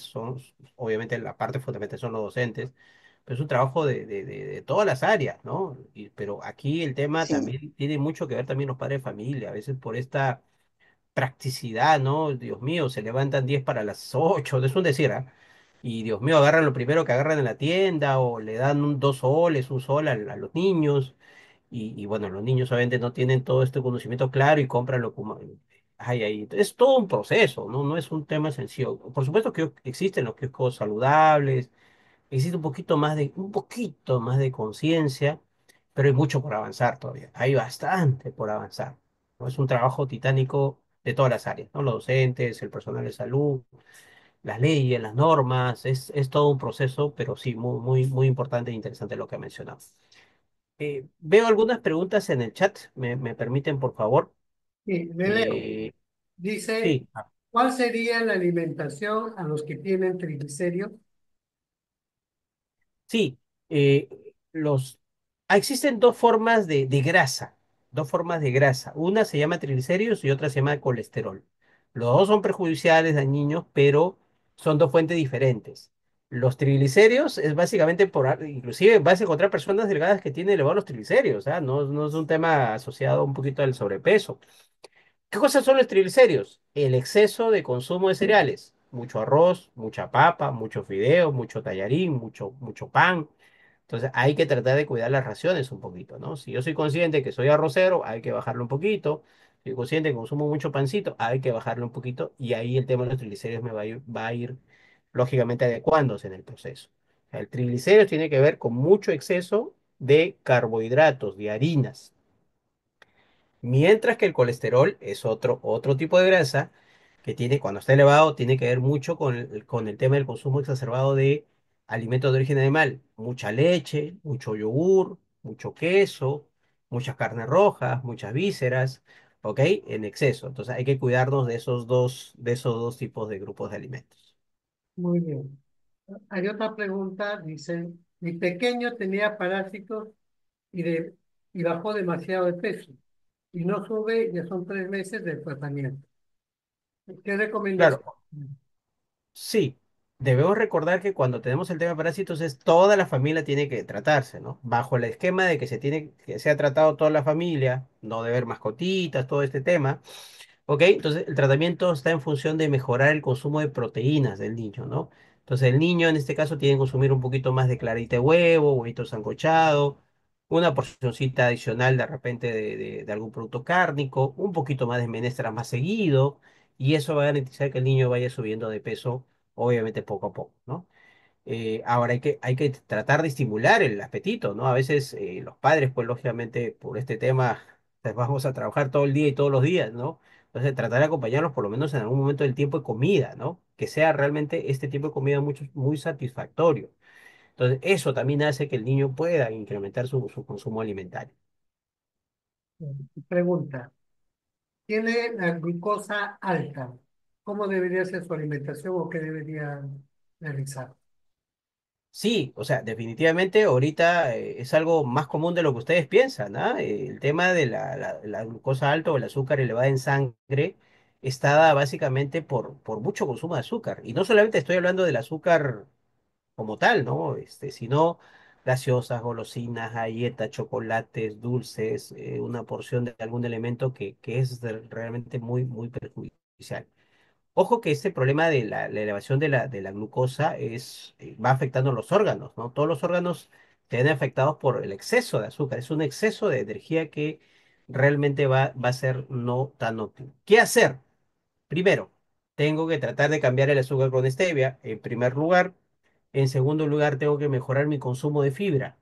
obviamente la parte fundamental son los docentes, pero es un trabajo de todas las áreas, ¿no? Pero aquí el tema Sí, también tiene mucho que ver también los padres de familia, a veces por esta practicidad, ¿no? Dios mío, se levantan 10 para las 8, es un decir, ¿ah? Y Dios mío, agarran lo primero que agarran en la tienda o le dan 2 soles, 1 sol a los niños. Y bueno, los niños obviamente no tienen todo este conocimiento claro y compran lo como... Ay, ay, es todo un proceso, ¿no? No es un tema sencillo. Por supuesto que existen los kioscos saludables, existe un poquito más de conciencia, pero hay mucho por avanzar todavía. Hay bastante por avanzar, ¿no? Es un trabajo titánico de todas las áreas, ¿no? Los docentes, el personal de salud, las leyes, las normas, es todo un proceso, pero sí, muy, muy, muy importante e interesante lo que ha mencionado. Veo algunas preguntas en el chat, me permiten, por favor. Y le leo. Eh, Dice, sí. ¿cuál sería la alimentación a los que tienen triglicéridos? Sí, eh, los... existen dos formas de grasa, dos formas de grasa. Una se llama triglicéridos y otra se llama colesterol. Los dos son perjudiciales, dañinos, pero son dos fuentes diferentes. Los triglicéridos es básicamente inclusive vas a encontrar personas delgadas que tienen elevados los triglicéridos, ¿ah? No, no es un tema asociado un poquito al sobrepeso. ¿Qué cosas son los triglicéridos? El exceso de consumo de cereales. Mucho arroz, mucha papa, mucho fideo, mucho tallarín, mucho pan. Entonces hay que tratar de cuidar las raciones un poquito, ¿no? Si yo soy consciente que soy arrocero, hay que bajarlo un poquito. Soy consciente que consumo mucho pancito, hay que bajarlo un poquito y ahí el tema de los triglicéridos va a ir lógicamente adecuándose en el proceso. O sea, el triglicéridos tiene que ver con mucho exceso de carbohidratos, de harinas. Mientras que el colesterol es otro tipo de grasa que tiene, cuando está elevado, tiene que ver mucho con el tema del consumo exacerbado de alimentos de origen animal. Mucha leche, mucho yogur, mucho queso, muchas carnes rojas, muchas vísceras, ¿ok? En exceso. Entonces hay que cuidarnos de esos dos tipos de grupos de alimentos. Muy bien. Hay otra pregunta, dice, mi pequeño tenía parásitos y, y bajó demasiado de peso y no sube, ya son 3 meses del tratamiento. ¿Qué recomendación? Claro, sí, debemos recordar que cuando tenemos el tema de parásitos es toda la familia tiene que tratarse, ¿no? Bajo el esquema de que se ha tratado toda la familia, no de ver mascotitas, todo este tema. ¿Ok? Entonces, el tratamiento está en función de mejorar el consumo de proteínas del niño, ¿no? Entonces, el niño en este caso tiene que consumir un poquito más de clarita de huevo, huevito sancochado, una porcioncita adicional de repente de algún producto cárnico, un poquito más de menestras más seguido, y eso va a garantizar que el niño vaya subiendo de peso, obviamente poco a poco, ¿no? Ahora hay que tratar de estimular el apetito, ¿no? A veces los padres, pues lógicamente por este tema, pues vamos a trabajar todo el día y todos los días, ¿no? Entonces tratar de acompañarlos por lo menos en algún momento del tiempo de comida, ¿no? Que sea realmente este tipo de comida muy satisfactorio. Entonces eso también hace que el niño pueda incrementar su consumo alimentario. Pregunta, tiene la glucosa alta. ¿Cómo debería ser su alimentación o qué debería realizar? Sí, o sea, definitivamente ahorita es algo más común de lo que ustedes piensan, ¿ah? El tema de la glucosa alta o el azúcar elevada en sangre está dada básicamente por mucho consumo de azúcar. Y no solamente estoy hablando del azúcar como tal, ¿no? Sino gaseosas, golosinas, galletas, chocolates, dulces, una porción de algún elemento que es realmente muy perjudicial. Ojo que este problema de la elevación de la glucosa va afectando los órganos, ¿no? Todos los órganos se ven afectados por el exceso de azúcar. Es un exceso de energía que realmente va a ser no tan óptimo. ¿Qué hacer? Primero, tengo que tratar de cambiar el azúcar con stevia, en primer lugar. En segundo lugar, tengo que mejorar mi consumo de fibra,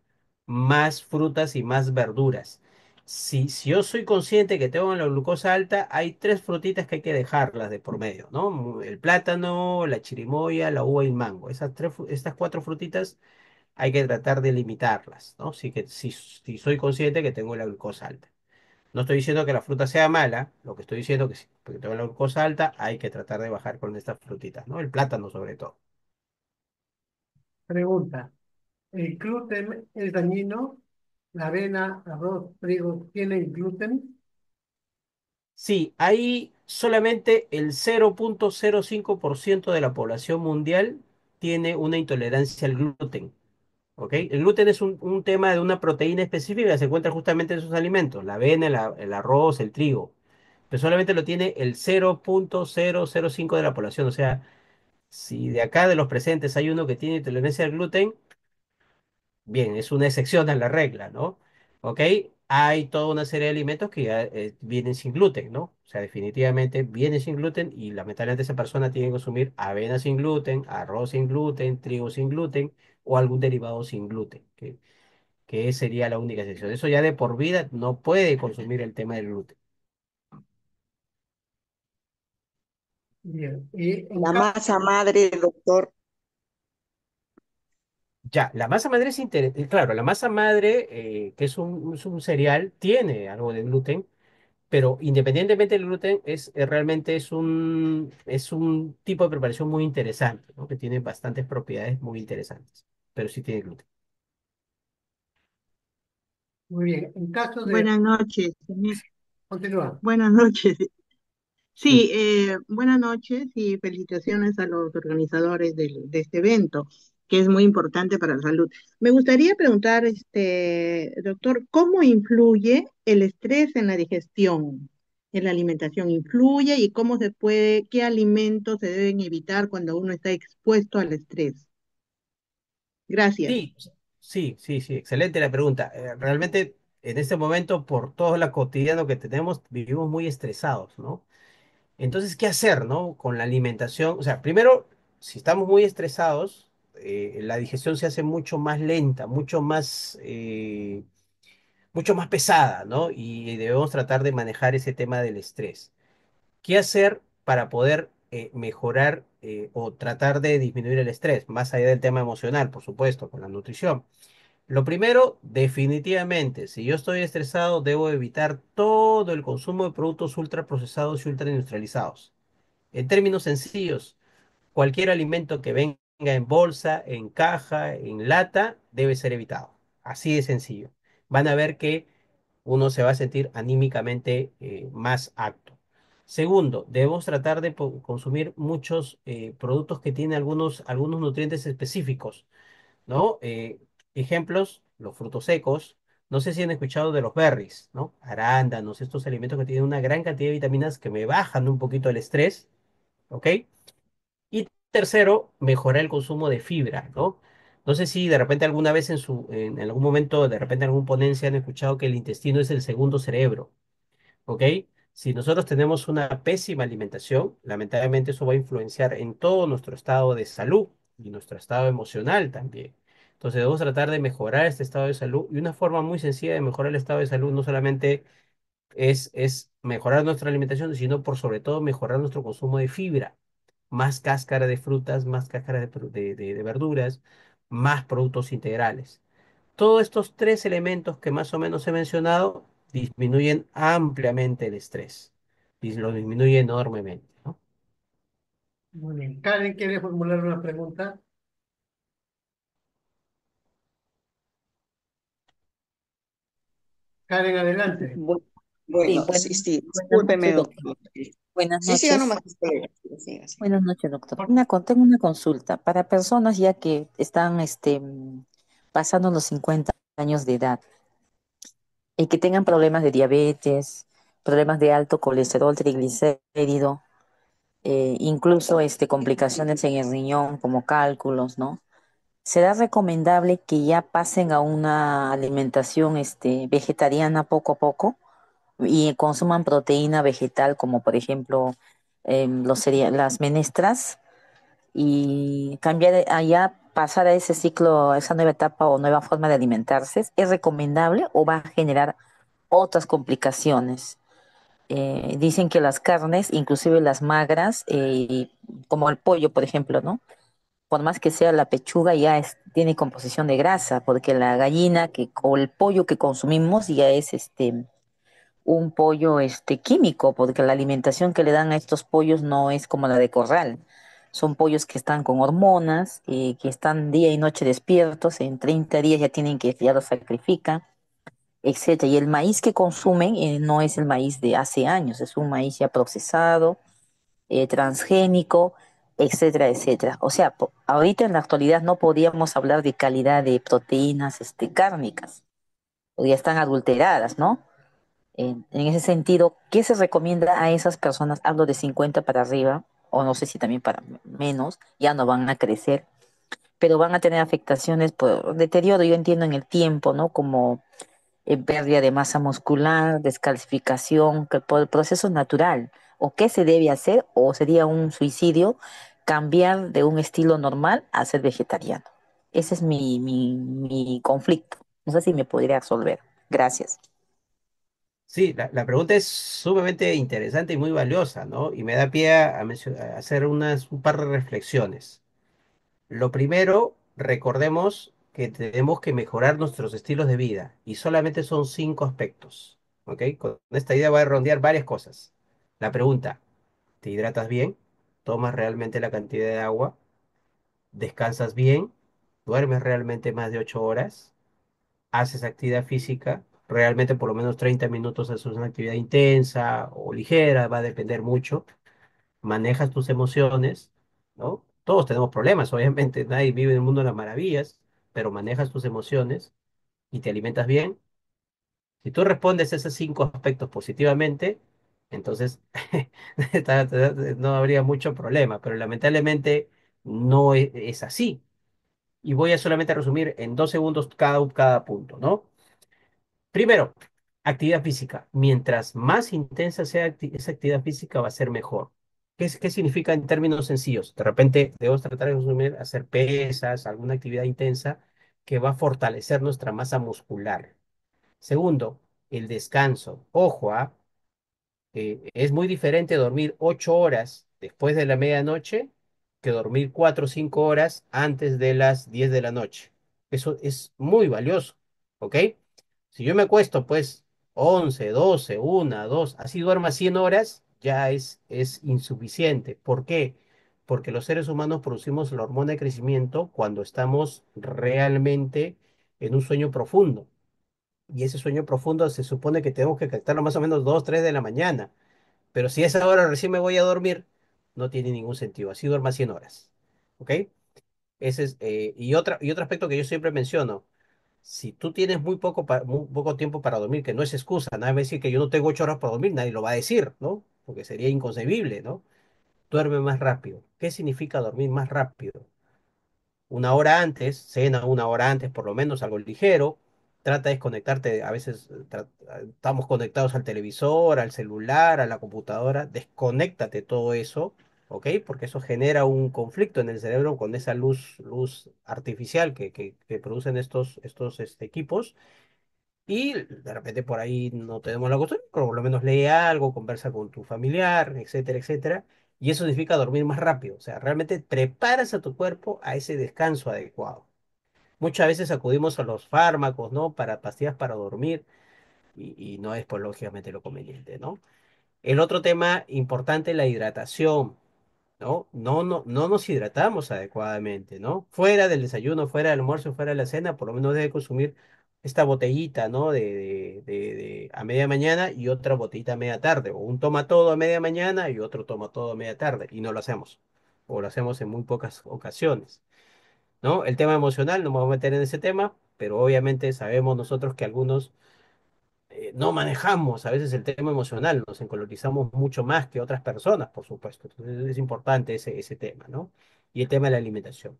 más frutas y más verduras. Si yo soy consciente que tengo la glucosa alta, hay tres frutitas que hay que dejarlas de por medio, ¿no? El plátano, la chirimoya, la uva y el mango. Estas cuatro frutitas hay que tratar de limitarlas, ¿no? Si soy consciente que tengo la glucosa alta. No estoy diciendo que la fruta sea mala, lo que estoy diciendo que si porque tengo la glucosa alta, hay que tratar de bajar con estas frutitas, ¿no? El plátano sobre todo. Pregunta, ¿el gluten es dañino? ¿La avena, arroz, trigo tienen gluten? Sí, hay solamente el 0,05% de la población mundial tiene una intolerancia al gluten, ¿ok? El gluten es un tema de una proteína específica que se encuentra justamente en esos alimentos, la avena, el arroz, el trigo, pero solamente lo tiene el 0,005 de la población, o sea, si de acá de los presentes hay uno que tiene intolerancia al gluten, bien, es una excepción a la regla, ¿no? ¿Ok? Hay toda una serie de alimentos que ya vienen sin gluten, ¿no? O sea, definitivamente vienen sin gluten y lamentablemente esa persona tiene que consumir avena sin gluten, arroz sin gluten, trigo sin gluten o algún derivado sin gluten, que sería la única excepción. Eso ya de por vida no puede consumir el tema del gluten. Bien. Y en La caso, masa madre, doctor, Ya, la masa madre es interesante. Claro, la masa madre, que es un cereal, tiene algo de gluten. Pero independientemente del gluten, realmente es un tipo de preparación muy interesante, ¿no? Que tiene bastantes propiedades muy interesantes, pero sí tiene gluten. muy bien, en caso de, Buenas noches. continúa. Buenas noches. Sí, Sí, buenas noches y felicitaciones a los organizadores de este evento, que es muy importante para la salud. Me gustaría preguntar, doctor, ¿cómo influye el estrés en la digestión, en la alimentación? ¿Influye y cómo se puede, qué alimentos se deben evitar cuando uno está expuesto al estrés? Gracias. sí, sí, excelente la pregunta. Realmente en este momento, por todo lo cotidiano que tenemos, vivimos muy estresados, ¿no? Entonces, ¿qué hacer, no? Con la alimentación. O sea, primero, si estamos muy estresados, la digestión se hace mucho más lenta, mucho más pesada, ¿no? Y debemos tratar de manejar ese tema del estrés. ¿Qué hacer para poder mejorar o tratar de disminuir el estrés? Más allá del tema emocional, por supuesto, con la nutrición. Lo primero, definitivamente, si yo estoy estresado, debo evitar todo el consumo de productos ultraprocesados y ultraindustrializados. En términos sencillos, cualquier alimento que venga en bolsa, en caja, en lata, debe ser evitado. Así de sencillo. Van a ver que uno se va a sentir anímicamente más apto. Segundo, debemos tratar de consumir muchos productos que tienen algunos nutrientes específicos, ¿no? Ejemplos, los frutos secos. No sé si han escuchado de los berries, ¿no? Arándanos, estos alimentos que tienen una gran cantidad de vitaminas que me bajan un poquito el estrés, ¿ok? Y tercero, mejorar el consumo de fibra, ¿no? No sé si de repente alguna vez en algún momento, de repente en alguna ponencia han escuchado que el intestino es el segundo cerebro, ¿ok? Si nosotros tenemos una pésima alimentación, lamentablemente eso va a influenciar en todo nuestro estado de salud y nuestro estado emocional también. Entonces debemos tratar de mejorar este estado de salud y una forma muy sencilla de mejorar el estado de salud no solamente es mejorar nuestra alimentación, sino por sobre todo mejorar nuestro consumo de fibra, más cáscara de frutas, más cáscara de verduras, más productos integrales. Todos estos tres elementos que más o menos he mencionado disminuyen ampliamente el estrés y lo disminuye enormemente, ¿no? Muy bien. Karen, ¿quiere formular una pregunta? Karen, adelante. Bu- Sí, Bueno, buenas, sí, sí, buenas discúlpeme, noches, doctor. doctor. Buenas Sí, siga noches. nomás, colega. Sí, siga, siga. Buenas noches, doctor. Tengo una consulta para personas ya que están pasando los 50 años de edad y que tengan problemas de diabetes, problemas de alto colesterol, triglicérido, incluso complicaciones en el riñón como cálculos, ¿no? ¿Será recomendable que ya pasen a una alimentación vegetariana poco a poco y consuman proteína vegetal como por ejemplo las menestras y allá pasar a ese ciclo, a esa nueva etapa o nueva forma de alimentarse? ¿Es recomendable o va a generar otras complicaciones? Dicen que las carnes, inclusive las magras, como el pollo, por ejemplo, ¿no? Por más que sea la pechuga, tiene composición de grasa, porque la gallina o el pollo que consumimos ya es un pollo químico, porque la alimentación que le dan a estos pollos no es como la de corral. Son pollos que están con hormonas, que están día y noche despiertos, en 30 días ya los sacrifican, etcétera. Y el maíz que consumen no es el maíz de hace años, es un maíz ya procesado, transgénico, etcétera, etcétera. O sea, ahorita en la actualidad no podíamos hablar de calidad de proteínas cárnicas, o ya están adulteradas, ¿no? En ese sentido, ¿qué se recomienda a esas personas? Hablo de 50 para arriba, o no sé si también para menos, ya no van a crecer, pero van a tener afectaciones por deterioro, yo entiendo, en el tiempo, ¿no? Como pérdida de masa muscular, descalcificación, que por el proceso natural. ¿O qué se debe hacer? ¿O sería un suicidio cambiar de un estilo normal a ser vegetariano? Ese es mi conflicto. No sé si me podría resolver. Gracias. Sí, la pregunta es sumamente interesante y muy valiosa, ¿no? Y me da pie a hacer un par de reflexiones. Lo primero, recordemos que tenemos que mejorar nuestros estilos de vida y solamente son cinco aspectos, ¿ok? Con esta idea voy a rondear varias cosas. La pregunta, ¿te hidratas bien? ¿Tomas realmente la cantidad de agua? ¿Descansas bien? ¿Duermes realmente más de 8 horas? ¿Haces actividad física? ¿Realmente por lo menos 30 minutos haces una actividad intensa o ligera? Va a depender mucho. ¿Manejas tus emociones? ¿No? Todos tenemos problemas, obviamente, nadie vive en el mundo de las maravillas, pero manejas tus emociones y te alimentas bien. Si tú respondes a esos cinco aspectos positivamente, entonces no habría mucho problema, pero lamentablemente no es así. Y voy a solamente resumir en 2 segundos cada punto, ¿no? Primero, actividad física. Mientras más intensa sea esa actividad física, va a ser mejor. ¿Qué significa en términos sencillos? De repente, debemos tratar de consumir, hacer pesas, alguna actividad intensa que va a fortalecer nuestra masa muscular. Segundo, el descanso. Ojo, es muy diferente dormir 8 horas después de la medianoche que dormir 4 o 5 horas antes de las 10 de la noche. Eso es muy valioso, ¿ok? Si yo me acuesto pues 11, 12, 1, 2, así duerma 100 horas, ya es insuficiente. ¿Por qué? Porque los seres humanos producimos la hormona de crecimiento cuando estamos realmente en un sueño profundo. Y ese sueño profundo se supone que tenemos que captarlo más o menos 2, 3 de la mañana. Pero si a esa hora recién me voy a dormir, no tiene ningún sentido. Así duerma 100 horas. ¿Ok? Y otro aspecto que yo siempre menciono. Si tú tienes muy poco tiempo para dormir, que no es excusa, nadie va a decir que yo no tengo 8 horas para dormir, nadie lo va a decir, ¿no? Porque sería inconcebible, ¿no? Duerme más rápido. ¿Qué significa dormir más rápido? 1 hora antes, cena 1 hora antes, por lo menos algo ligero. Trata de desconectarte, a veces estamos conectados al televisor, al celular, a la computadora. Desconéctate todo eso, ¿ok? Porque eso genera un conflicto en el cerebro con esa luz artificial que producen estos equipos. Y de repente por ahí no tenemos la costumbre, pero por lo menos lee algo, conversa con tu familiar, etcétera, etcétera. Y eso significa dormir más rápido. O sea, realmente preparas a tu cuerpo a ese descanso adecuado. Muchas veces acudimos a los fármacos, ¿no? Para pastillas para dormir y no es, pues, lógicamente lo conveniente, ¿no? El otro tema importante es la hidratación. No nos hidratamos adecuadamente, ¿no? Fuera del desayuno, fuera del almuerzo, fuera de la cena, por lo menos debe consumir esta botellita, ¿no? A media mañana y otra botellita a media tarde, o un toma todo a media mañana y otro toma todo a media tarde, y no lo hacemos, o lo hacemos en muy pocas ocasiones, ¿no? El tema emocional, no me voy a meter en ese tema, pero obviamente sabemos nosotros que algunos no manejamos a veces el tema emocional, nos encolorizamos mucho más que otras personas, por supuesto. Entonces es importante ese tema, ¿no? Y el tema de la alimentación.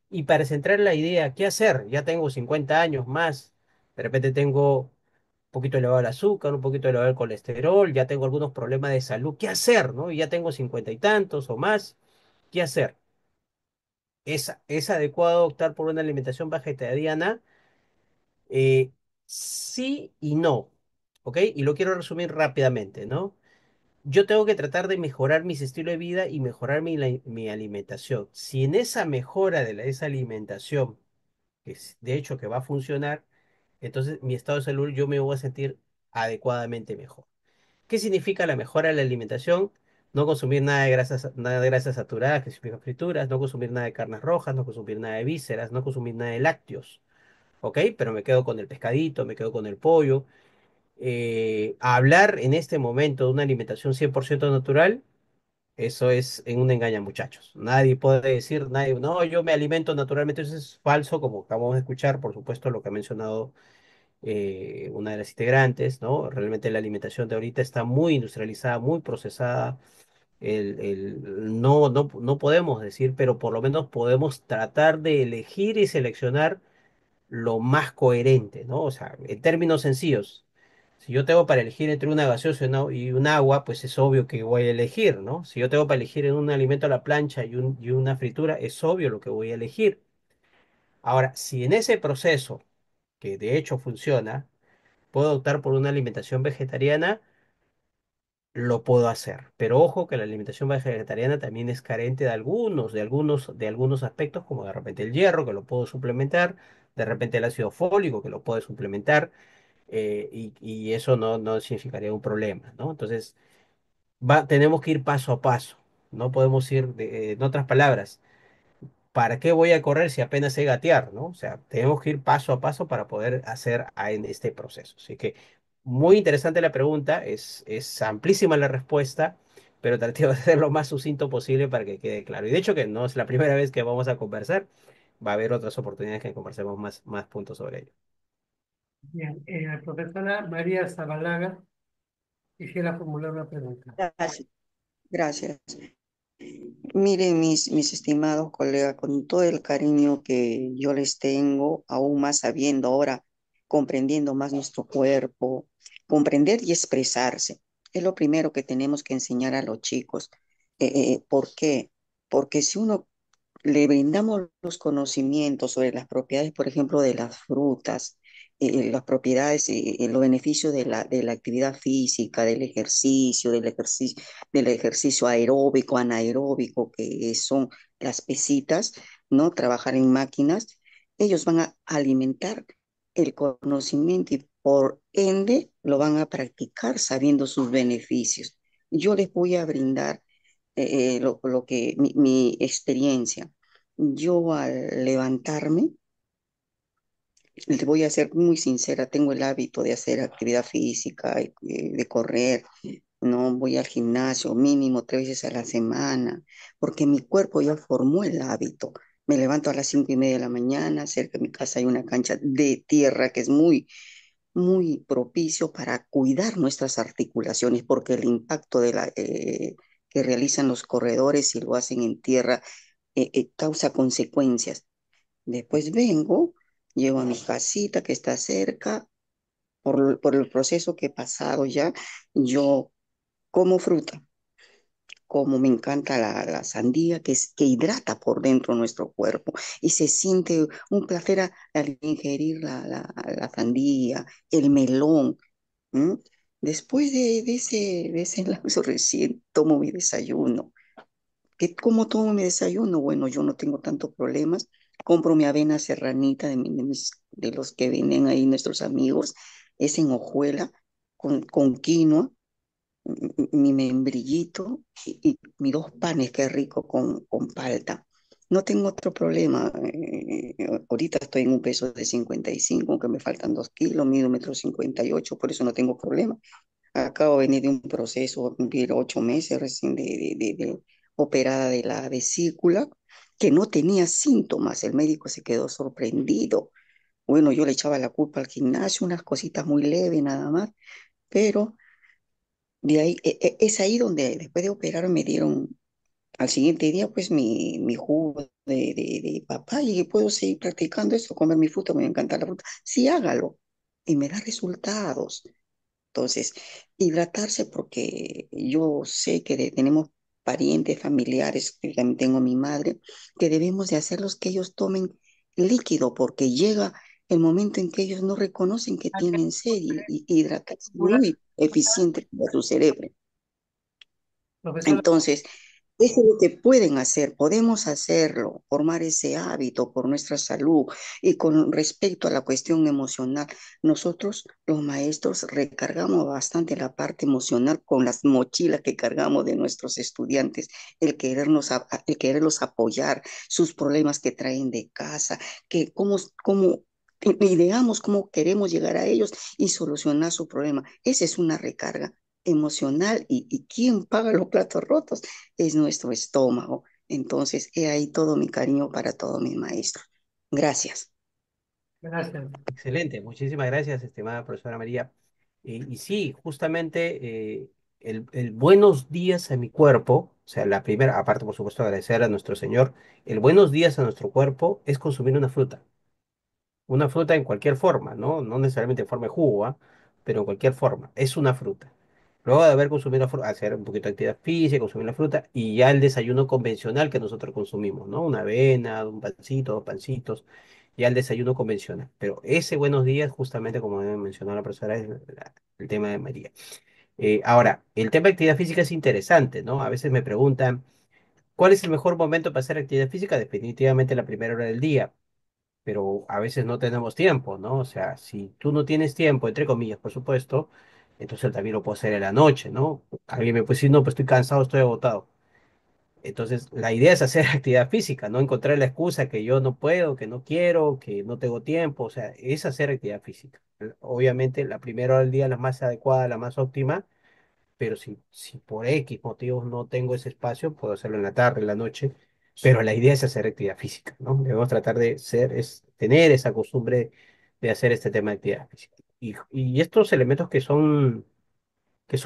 Y para centrar la idea, ¿qué hacer? Ya tengo 50 años más, de repente tengo un poquito elevado el azúcar, un poquito elevado el colesterol, ya tengo algunos problemas de salud, ¿qué hacer? ¿No? Y ya tengo 50 y tantos o más, ¿qué hacer? ¿Es adecuado optar por una alimentación vegetariana? Eh, sí y no, ¿ok? Y lo quiero resumir rápidamente, ¿no? Yo tengo que tratar de mejorar mis estilos de vida y mejorar mi alimentación. Si en esa mejora de esa alimentación, de hecho que va a funcionar, entonces mi estado de salud yo me voy a sentir adecuadamente mejor. ¿Qué significa la mejora de la alimentación? No consumir nada de grasas saturadas, que significa frituras, no consumir nada de carnes rojas, no consumir nada de vísceras, no consumir nada de lácteos. ¿Ok? Pero me quedo con el pescadito, me quedo con el pollo. Hablar en este momento de una alimentación 100% natural, eso es en un engaña, muchachos. Nadie puede decir, nadie, no, yo me alimento naturalmente, eso es falso, como acabamos de escuchar, por supuesto, lo que ha mencionado una de las integrantes, ¿no? Realmente la alimentación de ahorita está muy industrializada, muy procesada. No podemos decir, pero por lo menos podemos tratar de elegir y seleccionar lo más coherente, ¿no? O sea, en términos sencillos, si yo tengo para elegir entre una gaseosa y un agua, pues es obvio que voy a elegir, ¿no? Si yo tengo para elegir en un alimento a la plancha y una fritura, es obvio lo que voy a elegir. Ahora, si en ese proceso, que de hecho funciona, puedo optar por una alimentación vegetariana, lo puedo hacer. Pero ojo que la alimentación vegetariana también es carente de algunos aspectos, como de repente el hierro, que lo puedo suplementar, de repente el ácido fólico, que lo puedo suplementar, y eso no significaría un problema, ¿no? Entonces, tenemos que ir paso a paso, no podemos en otras palabras, ¿para qué voy a correr si apenas sé gatear, ¿no? O sea, tenemos que ir paso a paso para poder hacer en este proceso. Así que muy interesante la pregunta, es amplísima la respuesta, pero traté de hacer lo más sucinto posible para que quede claro. Y de hecho que no es la primera vez que vamos a conversar, va a haber otras oportunidades que conversemos más puntos sobre ello. Bien, profesora María Zabalaga, quisiera formular una pregunta. Gracias. Gracias. Miren, mis estimados colegas, con todo el cariño que yo les tengo, aún más sabiendo ahora comprendiendo más nuestro cuerpo, comprender y expresarse. Es lo primero que tenemos que enseñar a los chicos. ¿Por qué? Porque si uno le brindamos los conocimientos sobre las propiedades, por ejemplo, de las frutas, las propiedades, los beneficios de la actividad física, del ejercicio aeróbico, anaeróbico, que son las pesitas, ¿no? Trabajar en máquinas, ellos van a alimentar el conocimiento y por ende lo van a practicar sabiendo sus beneficios. Yo les voy a brindar lo que mi experiencia. Yo al levantarme, le voy a ser muy sincera, tengo el hábito de hacer actividad física, de correr, no voy al gimnasio mínimo 3 veces a la semana, porque mi cuerpo ya formó el hábito. Me levanto a las 5:30 de la mañana, cerca de mi casa hay una cancha de tierra que es muy propicio para cuidar nuestras articulaciones, porque el impacto que realizan los corredores si lo hacen en tierra causa consecuencias. Después vengo, llego a mi casita que está cerca, por el proceso que he pasado ya, yo como fruta, como me encanta la sandía, que hidrata por dentro nuestro cuerpo y se siente un placer al ingerir la sandía, el melón. ¿M? Después de ese lapso recién tomo mi desayuno. ¿Cómo tomo mi desayuno? Bueno, yo no tengo tantos problemas. Compro mi avena serranita de los que venden ahí nuestros amigos. Es en hojuela, con quinoa, mi membrillito y mis 2 panes, qué rico, con palta. No tengo otro problema. Ahorita estoy en un peso de 55, aunque me faltan 2 kilos, mido 1,58 m, por eso no tengo problema. Acabo de venir de un proceso, voy a cumplir 8 meses recién de operada de la vesícula, que no tenía síntomas. El médico se quedó sorprendido. Bueno, yo le echaba la culpa al gimnasio, unas cositas muy leves nada más, pero de ahí, es ahí donde después de operar me dieron al siguiente día pues mi jugo de papaya y puedo seguir practicando eso, comer mi fruta, me encanta la fruta. Sí, hágalo y me da resultados. Entonces, hidratarse porque yo sé que tenemos parientes, familiares, yo también tengo a mi madre, que debemos de hacerlos que ellos tomen líquido porque llega el momento en que ellos no reconocen que tienen sed y hidratarse es muy eficiente para su cerebro. Profesora, Entonces, eso es lo que pueden hacer, podemos hacerlo, formar ese hábito por nuestra salud y con respecto a la cuestión emocional. Nosotros, los maestros, recargamos bastante la parte emocional con las mochilas que cargamos de nuestros estudiantes, el quererlos apoyar, sus problemas que traen de casa, que cómo ideamos cómo queremos llegar a ellos y solucionar su problema. Esa es una recarga emocional y ¿quién paga los platos rotos? Es nuestro estómago. Entonces, he ahí todo mi cariño para todos mis maestros. Gracias. gracias. Excelente, muchísimas gracias, estimada profesora María. Y sí, justamente el buenos días a mi cuerpo, o sea, la primera, aparte por supuesto agradecer a nuestro Señor, el buenos días a nuestro cuerpo es consumir una fruta en cualquier forma, ¿no? No necesariamente en forma de jugo, ¿ah? Pero en cualquier forma, es una fruta. Luego de haber consumido la fruta, hacer un poquito de actividad física, consumir la fruta y ya el desayuno convencional que nosotros consumimos, ¿no? Una avena, un pancito, 2 pancitos, ya el desayuno convencional. Pero ese buenos días, justamente como mencionó la profesora, es el tema de María. Ahora, el tema de actividad física es interesante, ¿no? A veces me preguntan, ¿cuál es el mejor momento para hacer actividad física? Definitivamente la primera hora del día, pero a veces no tenemos tiempo, ¿no? O sea, si tú no tienes tiempo, entre comillas, por supuesto, entonces también lo puedo hacer en la noche, ¿no? Alguien me puede decir, no, pues estoy cansado, estoy agotado. Entonces, la idea es hacer actividad física, no encontrar la excusa que yo no puedo, que no quiero, que no tengo tiempo, o sea, es hacer actividad física. Obviamente, la primera hora del día es la más adecuada, la más óptima, pero si por X motivos no tengo ese espacio, puedo hacerlo en la tarde, en la noche, pero la idea es hacer actividad física, ¿no? Debemos tratar de tener esa costumbre de hacer este tema de actividad física. Y estos elementos que son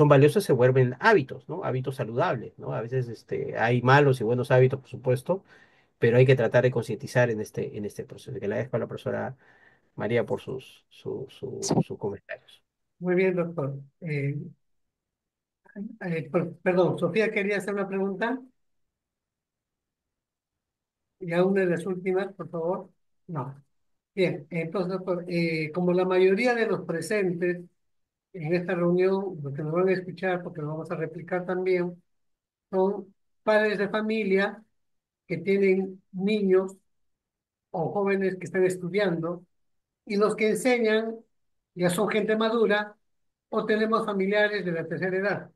valiosos se vuelven hábitos, ¿no? Hábitos saludables, ¿no? A veces hay malos y buenos hábitos, por supuesto, pero hay que tratar de concientizar en este proceso. Que le agradezco a la profesora María, por sus comentarios. Muy bien, doctor. Perdón, Sofía quería hacer una pregunta. Y a una de las últimas, por favor. No. Bien, entonces, doctor, como la mayoría de los presentes en esta reunión, los que nos van a escuchar, porque lo vamos a replicar también, son padres de familia que tienen niños o jóvenes que están estudiando, y los que enseñan ya son gente madura o tenemos familiares de la tercera edad.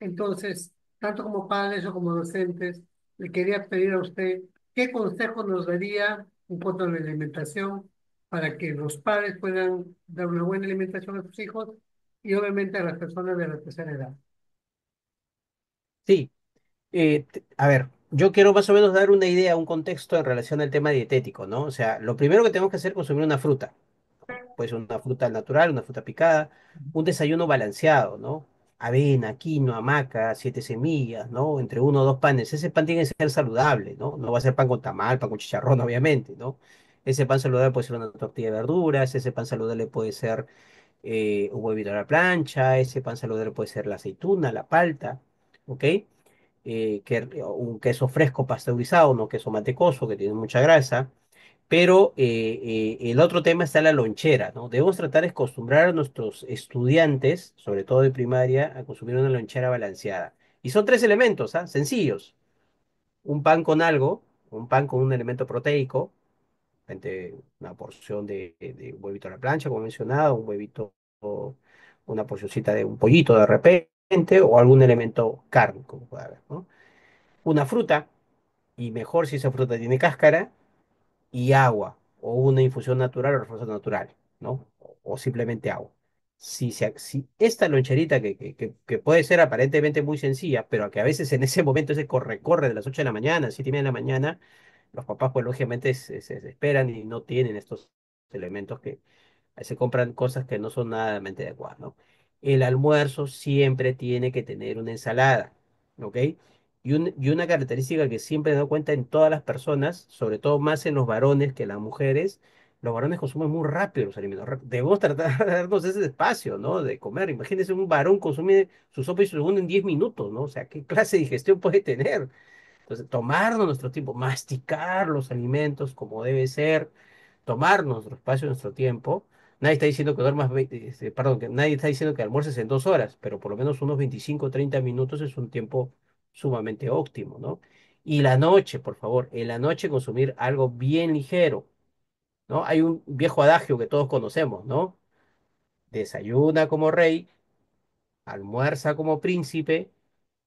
Entonces, tanto como padres o como docentes, le quería pedir a usted qué consejo nos daría en cuanto a la alimentación para que los padres puedan dar una buena alimentación a sus hijos y obviamente a las personas de la tercera edad. Sí, a ver, yo quiero más o menos dar una idea, un contexto en relación al tema dietético, ¿no? O sea, lo primero que tenemos que hacer es consumir una fruta. Puede ser una fruta natural, una fruta picada, un desayuno balanceado, ¿no? Avena, quinoa, maca, 7 semillas, ¿no? Entre uno o dos panes. Ese pan tiene que ser saludable, ¿no? No va a ser pan con tamal, pan con chicharrón, obviamente, ¿no? Ese pan saludable puede ser una tortilla de verduras, ese pan saludable puede ser un huevito a la plancha, ese pan saludable puede ser la aceituna, la palta, ¿ok? Un queso fresco pasteurizado, no queso mantecoso, que tiene mucha grasa. Pero el otro tema está la lonchera, ¿no? Debemos tratar de acostumbrar a nuestros estudiantes, sobre todo de primaria, a consumir una lonchera balanceada. Y son tres elementos, ¿ah? Sencillos. Un pan con algo, un pan con un elemento proteico, una porción de huevito a la plancha, como he mencionado, un huevito, o una porcioncita de un pollito de repente, o algún elemento cárnico, como pueda haber, ¿no? Una fruta, y mejor si esa fruta tiene cáscara, y agua, o una infusión natural o refuerzo natural, ¿no? O simplemente agua. Si esta loncherita que puede ser aparentemente muy sencilla, pero que a veces en ese momento ese corre de las 8 de la mañana, 7:30 de la mañana, los papás pues lógicamente se desesperan y no tienen estos elementos que se compran cosas que no son nada adecuadas, ¿no? El almuerzo siempre tiene que tener una ensalada, ¿ok? Y una característica que siempre he dado cuenta en todas las personas, sobre todo más en los varones que en las mujeres, los varones consumen muy rápido los alimentos. Debemos tratar de darnos ese espacio, ¿no? De comer. Imagínense un varón consume su sopa y su segundo en 10 minutos, ¿no? O sea, ¿qué clase de digestión puede tener? Entonces, tomarnos nuestro tiempo, masticar los alimentos como debe ser, tomarnos nuestro espacio, nuestro tiempo. Nadie está diciendo que duermas, perdón, que nadie está diciendo que almuerces en 2 horas, pero por lo menos unos 25 o 30 minutos es un tiempo sumamente óptimo, ¿no? Y la noche, por favor, en la noche consumir algo bien ligero, ¿no? Hay un viejo adagio que todos conocemos, ¿no? Desayuna como rey, almuerza como príncipe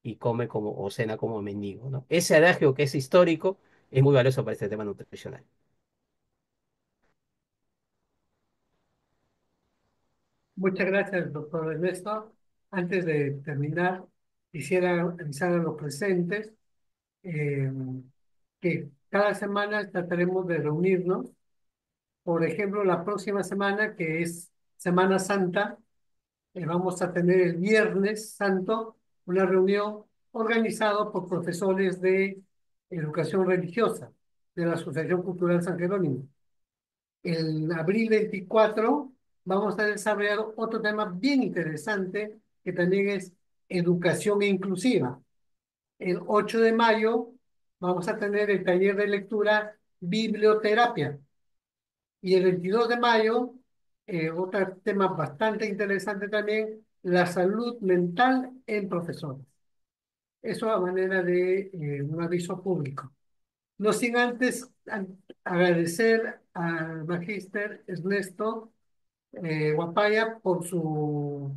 y come como o cena como mendigo, ¿no? Ese adagio que es histórico es muy valioso para este tema nutricional. Muchas gracias, doctor Ernesto. Antes de terminar, quisiera avisar a los presentes eh, que cada semana trataremos de reunirnos. Por ejemplo, la próxima semana, que es Semana Santa, vamos a tener el Viernes Santo una reunión organizada por profesores de educación religiosa de la Asociación Cultural San Jerónimo. El abril 24 vamos a desarrollar otro tema bien interesante que también es educación inclusiva. El 8 de mayo vamos a tener el taller de lectura Biblioterapia. Y el 22 de mayo, otro tema bastante interesante también, la salud mental en profesores. Eso a manera de un aviso público. No sin antes agradecer al magíster Ernesto Guapaya por su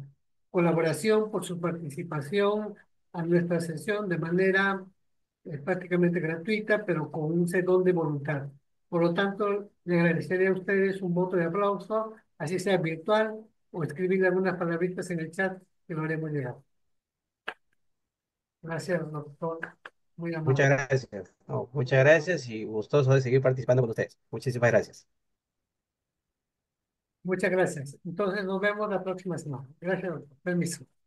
colaboración, por su participación a nuestra sesión de manera prácticamente gratuita, pero con un sedón de voluntad. Por lo tanto, le agradecería a ustedes un voto de aplauso, así sea virtual, o escribir algunas palabritas en el chat que lo haremos llegar. Gracias, doctor. Muy Muchas amable. gracias. No, muchas gracias y gustoso de seguir participando con ustedes. Muchísimas gracias. Muchas gracias. Entonces nos vemos la próxima semana. Gracias, doctor. Permiso.